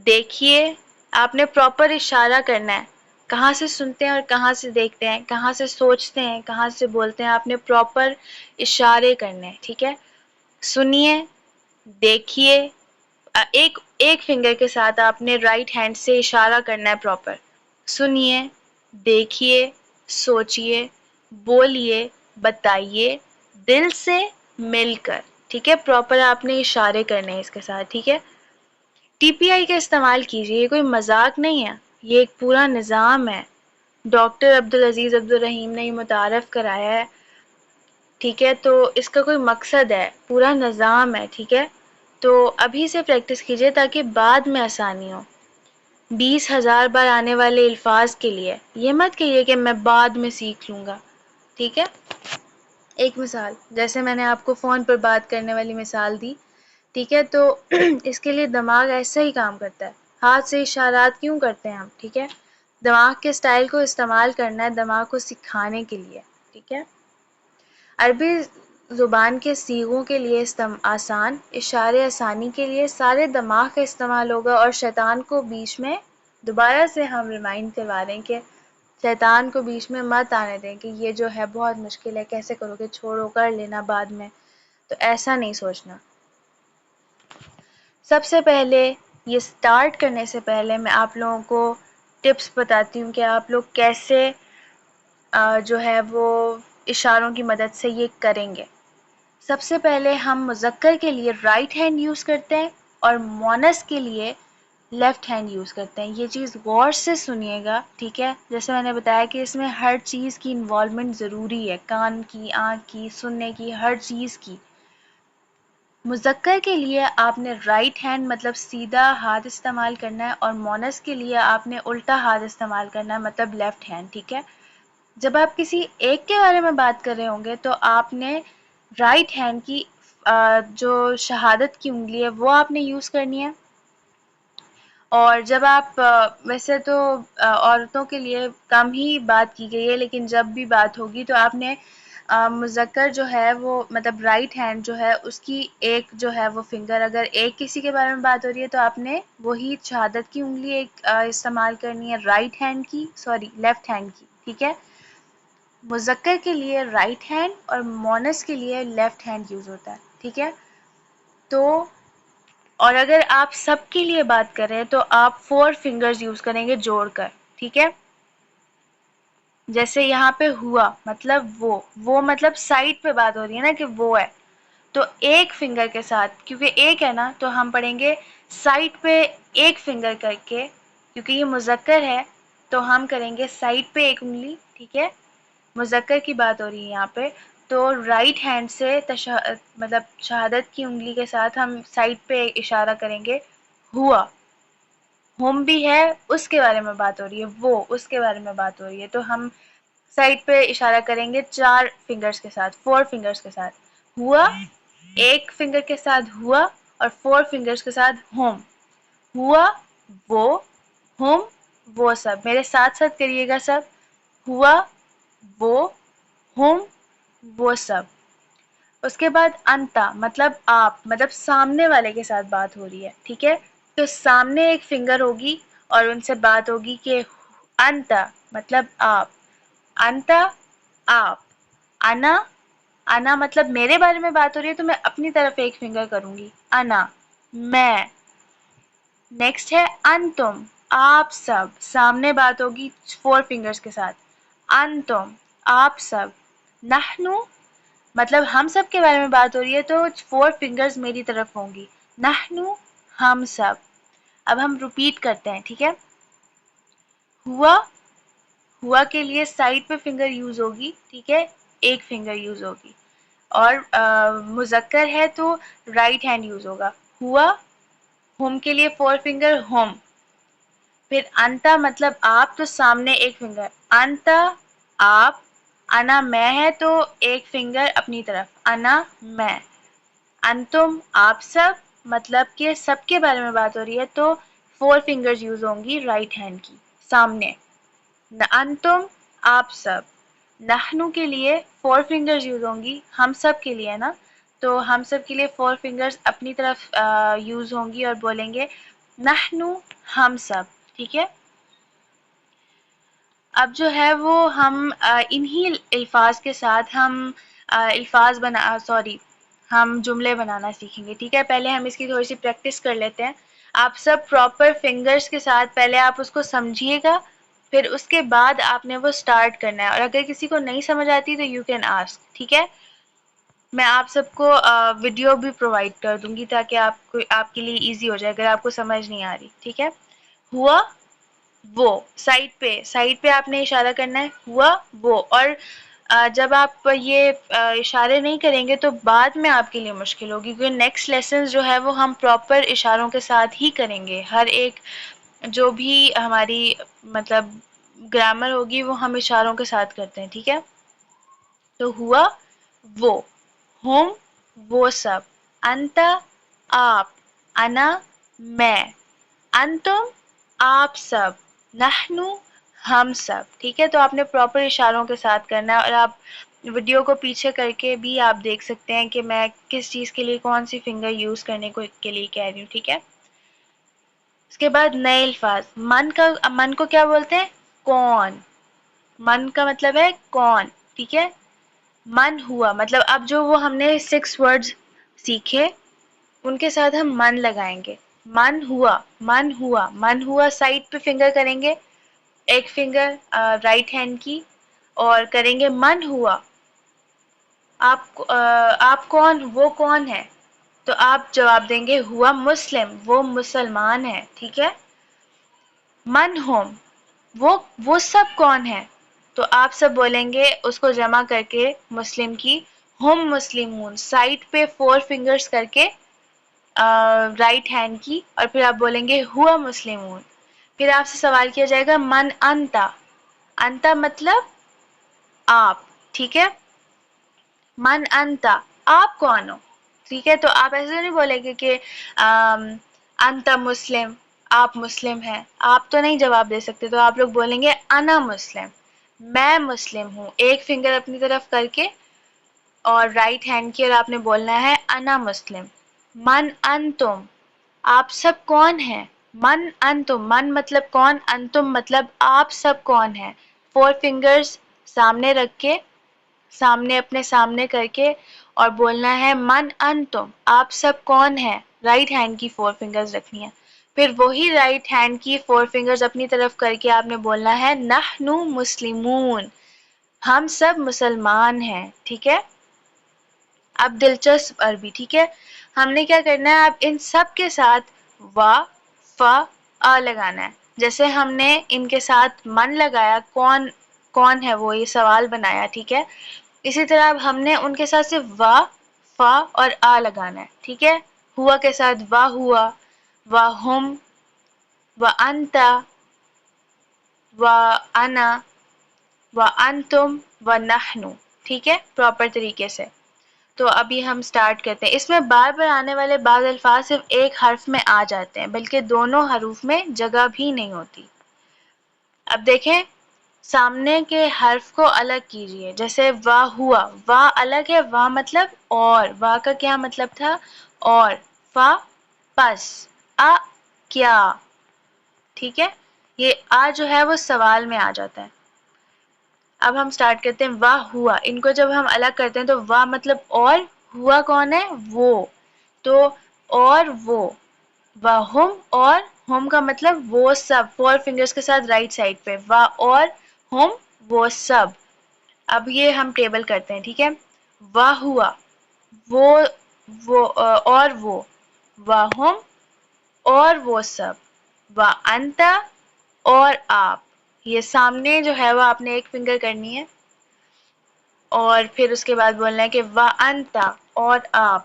دیکھیے، آپ نے پراپر اشارہ کرنا ہے. کہاں سے سنتے ہیں اور کہاں سے دیکھتے ہیں، کہاں سے سوچتے ہیں، کہاں سے بولتے ہیں، آپ نے پراپر اشارے کرنے ہیں. ٹھیک ہے. سنیے، دیکھیے، ایک فنگر کے ساتھ آپ نے رائٹ ہینڈ سے اشارہ کرنا ہے پراپر. سنیے، دیکھیے، سوچیے، بولیے، بتائیے، دل سے مل کر. ٹھیک ہے. پراپر آپ نے اشارے کرنے ہیں اس کے ساتھ. ٹھیک ہے. ٹی پی آئی کا استعمال کیجیے. یہ کوئی مذاق نہیں ہے، یہ ایک پورا نظام ہے. ڈاکٹر عبدالعزیز عبدالرحیم نے یہ متعارف کرایا ہے. ٹھیک ہے. تو اس کا کوئی مقصد ہے، پورا نظام ہے. ٹھیک ہے. تو ابھی سے پریکٹس کیجیے تاکہ بعد میں آسانی ہو. 20,000 بار آنے والے الفاظ کے لیے یہ مت کہیے کہ میں بعد میں سیکھ لوں گا. ٹھیک ہے. ایک مثال، جیسے میں نے آپ کو فون پر بات کرنے والی مثال دی. ٹھیک ہے. تو اس کے لیے دماغ ایسا ہی کام کرتا ہے. ہاتھ سے اشارات کیوں کرتے ہیں ہم؟ ٹھیک ہے. دماغ کے سٹائل کو استعمال کرنا ہے دماغ کو سکھانے کے لیے. ٹھیک ہے. عربی زبان کے صیغوں کے لیے آسان اشارے آسانی کے لیے سارے دماغ کا استعمال ہوگا. اور شیطان کو بیچ میں دوبارہ سے ہم ریمائنڈ کروا رہے ہیں کہ شیطان کو بیچ میں مت آنے دیں کہ یہ جو ہے بہت مشکل ہے، کیسے کرو گے، چھوڑو، کر لینا بعد میں. تو ایسا نہیں سوچنا. سب سے پہلے یہ سٹارٹ کرنے سے پہلے میں آپ لوگوں کو ٹپس بتاتی ہوں کہ آپ لوگ کیسے جو ہے وہ اشاروں کی مدد سے یہ کریں گے. سب سے پہلے ہم مذکر کے لیے رائٹ ہینڈ یوز کرتے ہیں اور مونس کے لیے لیفٹ ہینڈ یوز کرتے ہیں. یہ چیز غور سے سنیے گا. ٹھیک ہے. جیسے میں نے بتایا کہ اس میں ہر چیز کی انوالومنٹ ضروری ہے، کان کی، آنکھ کی، سننے کی، ہر چیز کی. مذکر کے لیے آپ نے رائٹ ہینڈ مطلب سیدھا ہاتھ استعمال کرنا ہے، اور مونس کے لیے آپ نے الٹا ہاتھ استعمال کرنا ہے مطلب لیفٹ ہینڈ. ٹھیک ہے. جب آپ کسی ایک کے بارے میں بات کر رہے ہوں گے تو آپ نے رائٹ ہینڈ کی جو شہادت کی انگلی ہے وہ آپ نے یوز کرنی ہے. اور جب آپ ویسے تو عورتوں کے لیے کم ہی بات کی گئی ہے، لیکن جب بھی بات ہوگی تو آپ نے مذکر جو ہے وہ مطلب رائٹ ہینڈ جو ہے اس کی ایک جو ہے وہ فنگر، اگر ایک کسی کے بارے میں بات ہو رہی ہے تو آپ نے وہی شہادت کی انگلی ایک استعمال کرنی ہے رائٹ ہینڈ کی، لیفٹ ہینڈ کی. ٹھیک ہے. مذکر کے لیے رائٹ ہینڈ اور مونس کے لیے لیفٹ ہینڈ یوز ہوتا ہے. ٹھیک ہے. تو اور اگر آپ سب کے لیے بات کریں تو آپ 4 فنگرز یوز کریں گے جوڑ کر. ٹھیک ہے. جیسے یہاں پہ ہوا مطلب وہ مطلب سائڈ پہ بات ہو رہی ہے نا کہ وہ ہے، تو ایک فنگر کے ساتھ، کیونکہ ایک ہے نا تو ہم پڑھیں گے سائڈ پہ ایک فنگر کر کے، کیونکہ یہ مذکر ہے تو ہم کریں گے سائڈ پہ ایک انگلی. ٹھیک ہے. مذکر کی بات ہو رہی ہے یہاں پہ، تو رائٹ ہینڈ سے مطلب شہادت کی انگلی کے ساتھ ہم سائڈ پہ اشارہ کریں گے ہوا. ہم بھی ہے اس کے بارے میں بات ہو رہی ہے، وہ اس کے بارے میں بات ہو رہی ہے، تو ہم سائڈ پہ اشارہ کریں گے 4 فنگرز کے ساتھ، 4 فنگرز کے ساتھ. ہوا ایک فنگر کے ساتھ ہوا اور 4 فنگرز کے ساتھ ہوم. ہوا وہ ہم وہ سب. میرے ساتھ ساتھ کریے گا سب. ہوا وہ ہم وہ سب. اس کے بعد انتا مطلب آپ، مطلب سامنے والے کے ساتھ بات ہو رہی ہے، ٹھیک ہے. تو سامنے ایک فنگر ہوگی اور ان سے بات ہوگی کہ انتا مطلب آپ، انتا آپ. انا انا مطلب میرے بارے میں بات ہو رہی ہے تو میں اپنی طرف ایک فنگر کروں گی، انا میں. نیکسٹ ہے انتم آپ سب. سامنے بات ہوگی 4 فنگرز کے ساتھ، انتم آپ سب. نحنو مطلب ہم سب کے بارے میں بات ہو رہی ہے تو 4 فنگرز میری طرف ہوں گی، نحنو ہم سب. اب ہم ریپیٹ کرتے ہیں، ٹھیک ہے. ہوا ہوا کے لیے سائڈ پہ فنگر یوز ہوگی، ٹھیک ہے، ایک فنگر یوز ہوگی. اور مذکر ہے تو رائٹ ہینڈ یوز ہوگا. ہوا ہم کے لیے 4 فنگر ہوم. پھر انتا مطلب آپ تو سامنے ایک فنگر، انتا آپ. انا میں ہے تو ایک فنگر اپنی طرف، انا میں. انتم آپ سب مطلب کہ سب کے بارے میں بات ہو رہی ہے تو 4 فنگرز یوز ہوں گی رائٹ ہینڈ کی سامنے. انتم آپ سب. نحنو کے لیے 4 فنگرز یوز ہوں گی، ہم سب کے لیے نا، تو ہم سب کے لیے 4 فنگرز اپنی طرف یوز ہوں گی اور بولیں گے نحنو ہم سب، ٹھیک ہے. اب جو ہے وہ ہم انہی الفاظ کے ساتھ ہم ہم جملے بنانا سیکھیں گے، ٹھیک ہے. پہلے ہم اس کی تھوڑی سی پریکٹس کر لیتے ہیں. آپ سب پراپر فنگرز کے ساتھ پہلے آپ اس کو سمجھیے گا، پھر اس کے بعد آپ نے وہ اسٹارٹ کرنا ہے. اور اگر کسی کو نہیں سمجھ آتی تو یو کین آسک، ٹھیک ہے. میں آپ سب کو ویڈیو بھی پرووائڈ کر دوں گی تاکہ آپ کے لیے ایزی ہو جائے اگر آپ کو سمجھ نہیں آ رہی، ٹھیک ہے. ہوا وہ سائڈ پہ آپ نے اشارہ کرنا ہے، ہوا وہ. اور جب آپ یہ اشارے نہیں کریں گے تو بعد میں آپ کے لیے مشکل ہوگی، کیونکہ نیکسٹ لیسنز جو ہے وہ ہم پراپر اشاروں کے ساتھ ہی کریں گے. ہر ایک جو بھی ہماری مطلب گرامر ہوگی وہ ہم اشاروں کے ساتھ کرتے ہیں، ٹھیک ہے. تو ہوا وہ ہم وہ سب. انتا آپ. انا میں. انتم آپ سب. نحنو ہم سب. ٹھیک ہے. تو آپ نے پراپر اشاروں کے ساتھ کرنا ہے اور آپ ویڈیو کو پیچھے کر کے بھی آپ دیکھ سکتے ہیں کہ میں کس چیز کے لیے کون سی فنگر یوز کرنے کے لیے کہہ رہی ہوں، ٹھیک ہے. اس کے بعد نئے الفاظ. من کو کیا بولتے ہیں؟ کون. من کا مطلب ہے کون، ٹھیک ہے. من ہوا مطلب اب جو وہ ہم نے 6 ورڈز سیکھے ان کے ساتھ ہم من لگائیں گے. من ہوا من ہوا من ہوا. سائڈ پہ فنگر کریں گے، ایک فنگر رائٹ ہینڈ کی، اور کریں گے من ہوا. آپ کون، وہ کون ہے، تو آپ جواب دیں گے ہوا مسلم، وہ مسلمان ہے، ٹھیک ہے. من ہوم وہ سب کون ہے، تو آپ سب بولیں گے اس کو جمع کر کے مسلم کی، ہم مسلمون. سائڈ پہ 4 فنگرز کر کے رائٹ ہینڈ کی، اور پھر آپ بولیں گے ہوا مسلمون. پھر آپ سے سوال کیا جائے گا من انتا. انتا مطلب آپ، ٹھیک ہے. من انتا آپ کون ہو، ٹھیک ہے. تو آپ ایسے نہیں بولیں گے کہ انتا مسلم آپ مسلم ہیں، آپ تو نہیں جواب دے سکتے. تو آپ لوگ بولیں گے انا مسلم میں مسلم ہوں، ایک فنگر اپنی طرف کر کے اور رائٹ ہینڈ کی، اور آپ نے بولنا ہے انا مسلم. من انتم آپ سب کون ہیں. من انتم من مطلب کون، انتم مطلب آپ سب کون ہیں. 4 فنگرز سامنے رکھ کے، سامنے اپنے سامنے کر کے، اور بولنا ہے من انتم آپ سب کون ہیں. رائٹ ہینڈ کی 4 فنگرز رکھنی ہے. پھر وہی رائٹ ہینڈ کی 4 فنگرز اپنی طرف کر کے آپ نے بولنا ہے نحنو مسلمون ہم سب مسلمان ہیں، ٹھیک ہے. اب دلچسپ عربی، ٹھیک ہے. ہم نے کیا کرنا ہے، اب ان سب کے ساتھ وا فا لگانا ہے. جیسے ہم نے ان کے ساتھ من لگایا، کون ہے وہ، یہ سوال بنایا، ٹھیک ہے. اسی طرح اب ہم نے ان کے ساتھ صرف وا فا اور لگانا ہے، ٹھیک ہے. ہوا کے ساتھ وا ہوا، وا ہم، وأنت وأنا وأنتم ونحن، ٹھیک ہے پراپر طریقے سے. تو ابھی ہم سٹارٹ کرتے ہیں. اس میں بار بار آنے والے بعض الفاظ صرف ایک حرف میں آ جاتے ہیں بلکہ دونوں حروف میں جگہ بھی نہیں ہوتی. اب دیکھیں سامنے کے حرف کو الگ کیجئے. جیسے وا ہوا، وا الگ ہے، وا مطلب اور، وا کا کیا مطلب تھا اور، فا پس، کیا، ٹھیک ہے. یہ جو ہے وہ سوال میں آ جاتا ہے. اب ہم سٹارٹ کرتے ہیں. واہ ہوا، ان کو جب ہم الگ کرتے ہیں تو واہ مطلب اور، ہوا کون ہے وہ، تو اور وہ، وہم اور ہم کا مطلب وہ سب، 4 فنگرز کے ساتھ رائٹ سائڈ پہ، واہ اور ہم وہ سب. اب یہ ہم ٹیبل کرتے ہیں، ٹھیک ہے. واہ ہوا وہ اور وہ، وہم اور وہ سب، وانت اور آپ. یہ سامنے جو ہے وہ آپ نے ایک فنگر کرنی ہے اور پھر اس کے بعد بولنا ہے کہ وانت اور آپ.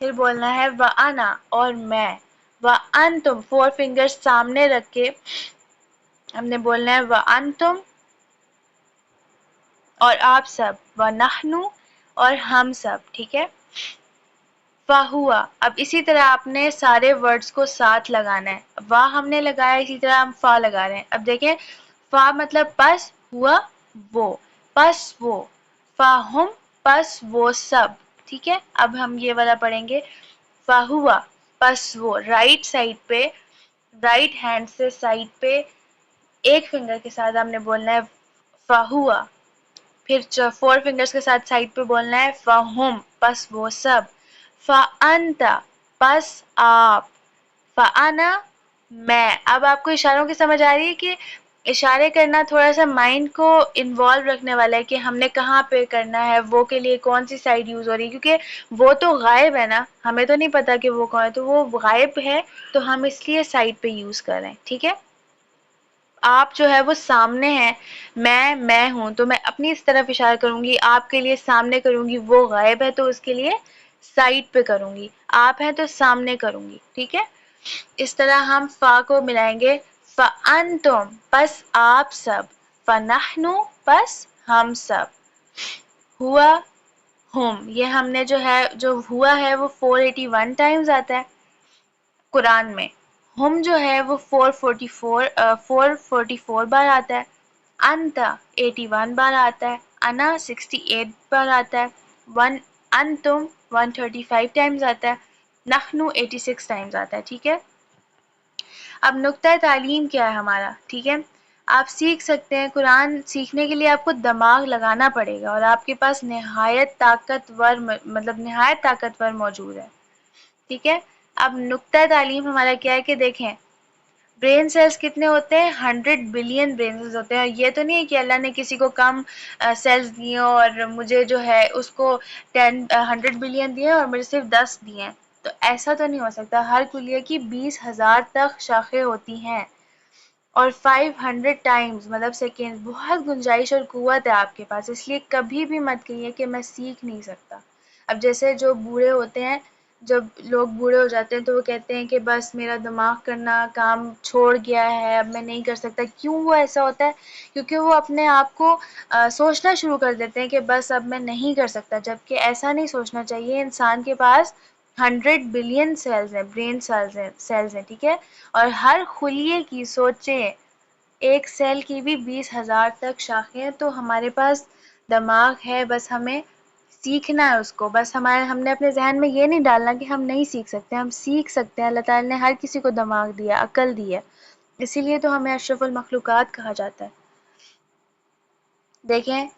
پھر بولنا ہے وانا اور میں. وانتم 4 فنگرز سامنے رکھ کے ہم نے بولنا ہے وانتم اور آپ سب، ونحن اور ہم سب، ٹھیک ہے. فہوا، اب اسی طرح آپ نے سارے ورڈز کو ساتھ لگانا ہے. وا ہم نے لگایا، اسی طرح ہم فا لگا رہے ہیں. اب دیکھیں فا مطلب پس، ہوا وہ، پس وہ، فاہم پس وہ سب، ٹھیک ہے. اب ہم یہ والا پڑھیں گے. فہوا پس وہ، رائٹ سائڈ پہ، رائٹ ہینڈ سے سائڈ پہ ایک فنگر کے ساتھ ہم نے بولنا ہے فہوا. پھر 4 فنگرز کے ساتھ سائڈ پہ بولنا ہے فہم پس وہ سب. فانت پس آپ. فانا میں. اب آپ کو اشاروں کی سمجھ آ رہی ہے کہ اشارے کرنا تھوڑا سا مائنڈ کو انوالو رکھنے والا ہے کہ ہم نے کہاں پہ کرنا ہے، وہ کے لیے کون سی سائڈ یوز ہو رہی ہے، کیونکہ وہ تو غائب ہے نا، ہمیں تو نہیں پتا کہ وہ کون ہے، تو وہ غائب ہے تو ہم اس لیے سائڈ پہ یوز کر رہے ہیں، ٹھیک ہے. آپ جو ہے وہ سامنے ہے، میں ہوں تو میں اپنی اس طرف اشارہ کروں گی، آپ کے لیے سامنے کروں گی. وہ غائب ہے تو اس کے لیے سائڈ پہ کروں گی، آپ ہیں تو سامنے کروں گی، ٹھیک ہے. اس طرح ہم فا کو ملائیں گے. فانتم پس آپ سب، فنحن پس ہم سب، ہوا ہم. یہ ہم نے جو ہے جو ہوا ہے وہ 481 ٹائمز آتا ہے قرآن میں. ہم جو ہے وہ 444 بار آتا ہے. انت 81 بار آتا ہے. انا 68 بار آتا ہے. انتم 135 ٹائمز آتا ہے. نحن 86 ٹائمز آتا ہے، ٹھیک ہے. اب نقطہ تعلیم کیا ہے ہمارا، ٹھیک ہے. آپ سیکھ سکتے ہیں. قرآن سیکھنے کے لیے آپ کو دماغ لگانا پڑے گا اور آپ کے پاس نہایت طاقتور موجود ہے، ٹھیک ہے. اب نقطہ تعلیم ہمارا کیا ہے کہ دیکھیں برین سیلز کتنے ہوتے ہیں، 100 بلین برین سیلز ہوتے ہیں. یہ تو نہیں ہے کہ اللہ نے کسی کو کم سیلز دیے اور مجھے جو ہے اس کو 100 بلین دیے اور مجھے صرف 10 دیے، تو ایسا تو نہیں ہو سکتا. ہر کلیے کی 20,000 تک شاخیں ہوتی ہیں اور 500 ٹائمز مطلب سیکنڈ. بہت گنجائش اور قوت ہے آپ کے پاس، اس لیے کبھی بھی مت کہیے کہ میں سیکھ نہیں سکتا. اب جیسے جو بوڑھے ہوتے ہیں، جب لوگ بوڑھے ہو جاتے ہیں تو وہ کہتے ہیں کہ بس میرا دماغ کرنا کام چھوڑ گیا ہے، اب میں نہیں کر سکتا. کیوں وہ ایسا ہوتا ہے؟ کیونکہ وہ اپنے آپ کو سوچنا شروع کر دیتے ہیں کہ بس اب میں نہیں کر سکتا، جبکہ ایسا نہیں سوچنا چاہیے. انسان کے پاس 100 بلین سیلز ہیں، برین سیلز ہیں، ٹھیک ہے. اور ہر خلیے کی سوچیں ایک سیل کی بھی 20,000 تک شاخیں ہیں. تو ہمارے پاس دماغ ہے، بس ہمیں سیکھنا ہے اس کو. بس ہم نے اپنے ذہن میں یہ نہیں ڈالنا کہ ہم نہیں سیکھ سکتے، ہم سیکھ سکتے ہیں. اللہ تعالیٰ نے ہر کسی کو دماغ دیا، عقل دی ہے، اسی لیے تو ہمیں اشرف المخلوقات کہا جاتا ہے. دیکھیں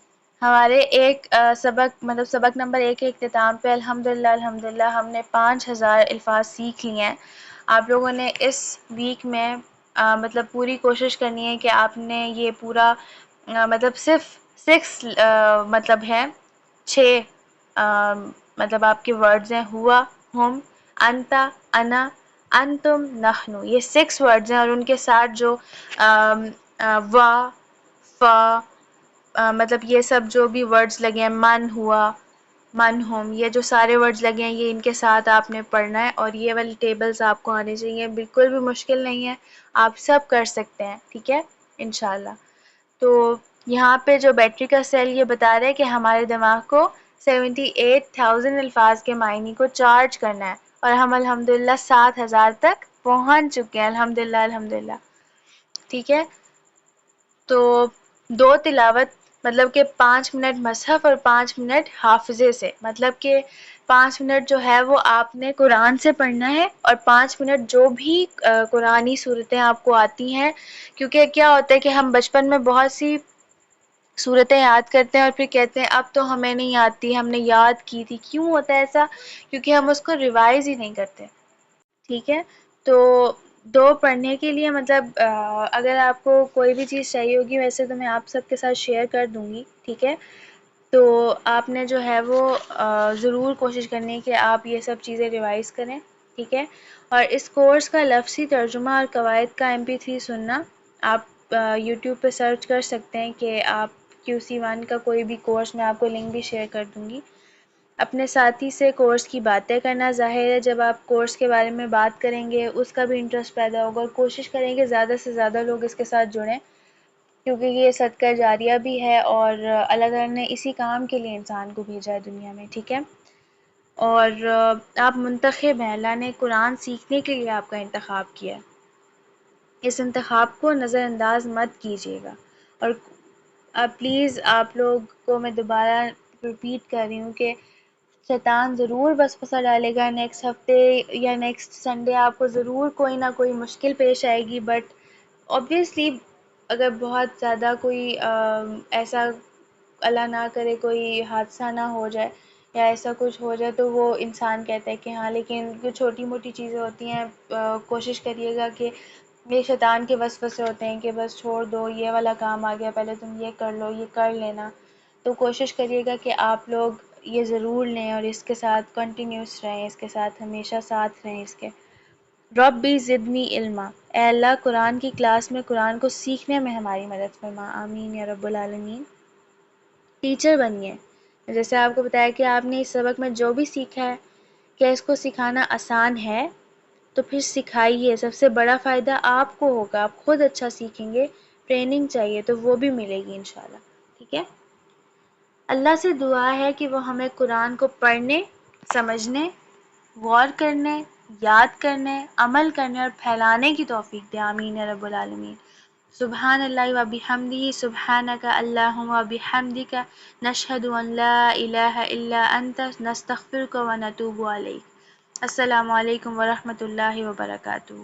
ہمارے ایک سبق نمبر 1 کے اختتام پہ الحمدللہ ہم نے 5,000 الفاظ سیکھ لیے ہیں. آپ لوگوں نے اس ویک میں پوری کوشش کرنی ہے کہ آپ نے یہ پورا صرف 6 ہے 6 آپ کے ورڈز ہیں. ہوا، ہم، انت، انا، انتم، نحن. یہ 6 ورڈز ہیں اور ان کے ساتھ جو وا، فا یہ سب جو بھی ورڈز لگے ہیں، من ہوا، من ہم، یہ جو سارے ورڈز لگے ہیں یہ ان کے ساتھ آپ نے پڑھنا ہے، اور یہ والی ٹیبلز آپ کو آنے چاہیے، بالکل بھی مشکل نہیں ہے، آپ سب کر سکتے ہیں، ٹھیک ہے انشاءاللہ۔ تو یہاں پہ جو بیٹری کا سیل یہ بتا رہا ہے کہ ہمارے دماغ کو 78,000 الفاظ کے معنی کو چارج کرنا ہے، اور ہم الحمدللہ 7,000 تک پہنچ چکے ہیں، الحمدللہ الحمدللہ، ٹھیک ہے۔ تو 2 تلاوت، مطلب کہ 5 منٹ مصحف اور 5 منٹ حافظے سے، مطلب کہ 5 منٹ جو ہے وہ آپ نے قرآن سے پڑھنا ہے، اور 5 منٹ جو بھی قرآنی صورتیں آپ کو آتی ہیں، کیونکہ کیا ہوتا ہے کہ ہم بچپن میں بہت سی صورتیں یاد کرتے ہیں اور پھر کہتے ہیں اب تو ہمیں نہیں آتی، ہم نے یاد کی تھی۔ کیوں ہوتا ہے ایسا؟ کیونکہ ہم اس کو ریوائز ہی نہیں کرتے، ٹھیک ہے۔ تو 2 پڑھنے کے لیے مطلب اگر آپ کو کوئی بھی چیز چاہیے ہوگی، ویسے تو میں آپ سب کے ساتھ شیئر کر دوں گی، ٹھیک ہے۔ تو آپ نے جو ہے وہ ضرور کوشش کرنی ہے کہ آپ یہ سب چیزیں ریوائز کریں، ٹھیک ہے۔ اور اس کورس کا لفظی ترجمہ اور قواعد کا MP3 سننا آپ یوٹیوب پہ سرچ کر سکتے ہیں کہ آپ QC1 کا کوئی بھی کورس، میں آپ کو لنک بھی شیئر کر دوں گی۔ اپنے ساتھی سے کورس کی باتیں کرنا، ظاہر ہے جب آپ کورس کے بارے میں بات کریں گے اس کا بھی انٹرسٹ پیدا ہوگا، اور کوشش کریں گے زیادہ سے زیادہ لوگ اس کے ساتھ جڑیں، کیونکہ یہ صدقہ جاریہ بھی ہے، اور اللہ تعالیٰ نے اسی کام کے لیے انسان کو بھیجا ہے دنیا میں، ٹھیک ہے۔ اور آپ منتخب ہیں، اللہ نے قرآن سیکھنے کے لیے آپ کا انتخاب کیا ہے، اس انتخاب کو نظر انداز مت کیجیے گا۔ اور پلیز آپ لوگ کو میں دوبارہ ریپیٹ کر رہی ہوں کہ شیطان ضرور وسوسہ ڈالے گا، نیکسٹ ہفتے یا نیکسٹ سنڈے آپ کو ضرور کوئی نہ کوئی مشکل پیش آئے گی، بٹ obviously اگر بہت زیادہ کوئی ایسا اللہ نہ کرے کوئی حادثہ نہ ہو جائے یا ایسا کچھ ہو جائے تو وہ انسان کہتا ہے کہ ہاں، لیکن جو چھوٹی موٹی چیزیں ہوتی ہیں کوشش کریے گا کہ یہ شیطان کے وسوسے ہوتے ہیں کہ بس چھوڑ دو، یہ والا کام آ گیا، پہلے تم یہ کر لو، یہ کر لینا، تو کوشش کریے گا کہ آپ لوگ یہ ضرور لیں اور اس کے ساتھ کنٹینیوس رہیں، اس کے ساتھ ہمیشہ ساتھ رہیں اس کے۔ ربی زدنی علما، اے اللہ قرآن کی کلاس میں قرآن کو سیکھنے میں ہماری مدد فرما، آمین یا رب العالمین۔ ٹیچر بنیے، جیسے آپ کو بتایا کہ آپ نے اس سبق میں جو بھی سیکھا ہے، کیا اس کو سکھانا آسان ہے؟ تو پھر سکھائیے، سب سے بڑا فائدہ آپ کو ہوگا، آپ خود اچھا سیکھیں گے۔ ٹریننگ چاہیے تو وہ بھی ملے گی انشاءاللہ، ٹھیک ہے۔ اللہ سے دعا ہے کہ وہ ہمیں قرآن کو پڑھنے، سمجھنے، غور کرنے، یاد کرنے، عمل کرنے اور پھیلانے کی توفیق دے، آمین یا رب العالمین۔ سبحان اللہ و بحمدہ، سبحانک اللہم و بحمدک، نشہد ان لا الہ الا انت، نستغفرک و نتوب الیک۔ السلام علیکم ورحمۃ اللہ وبرکاتہ۔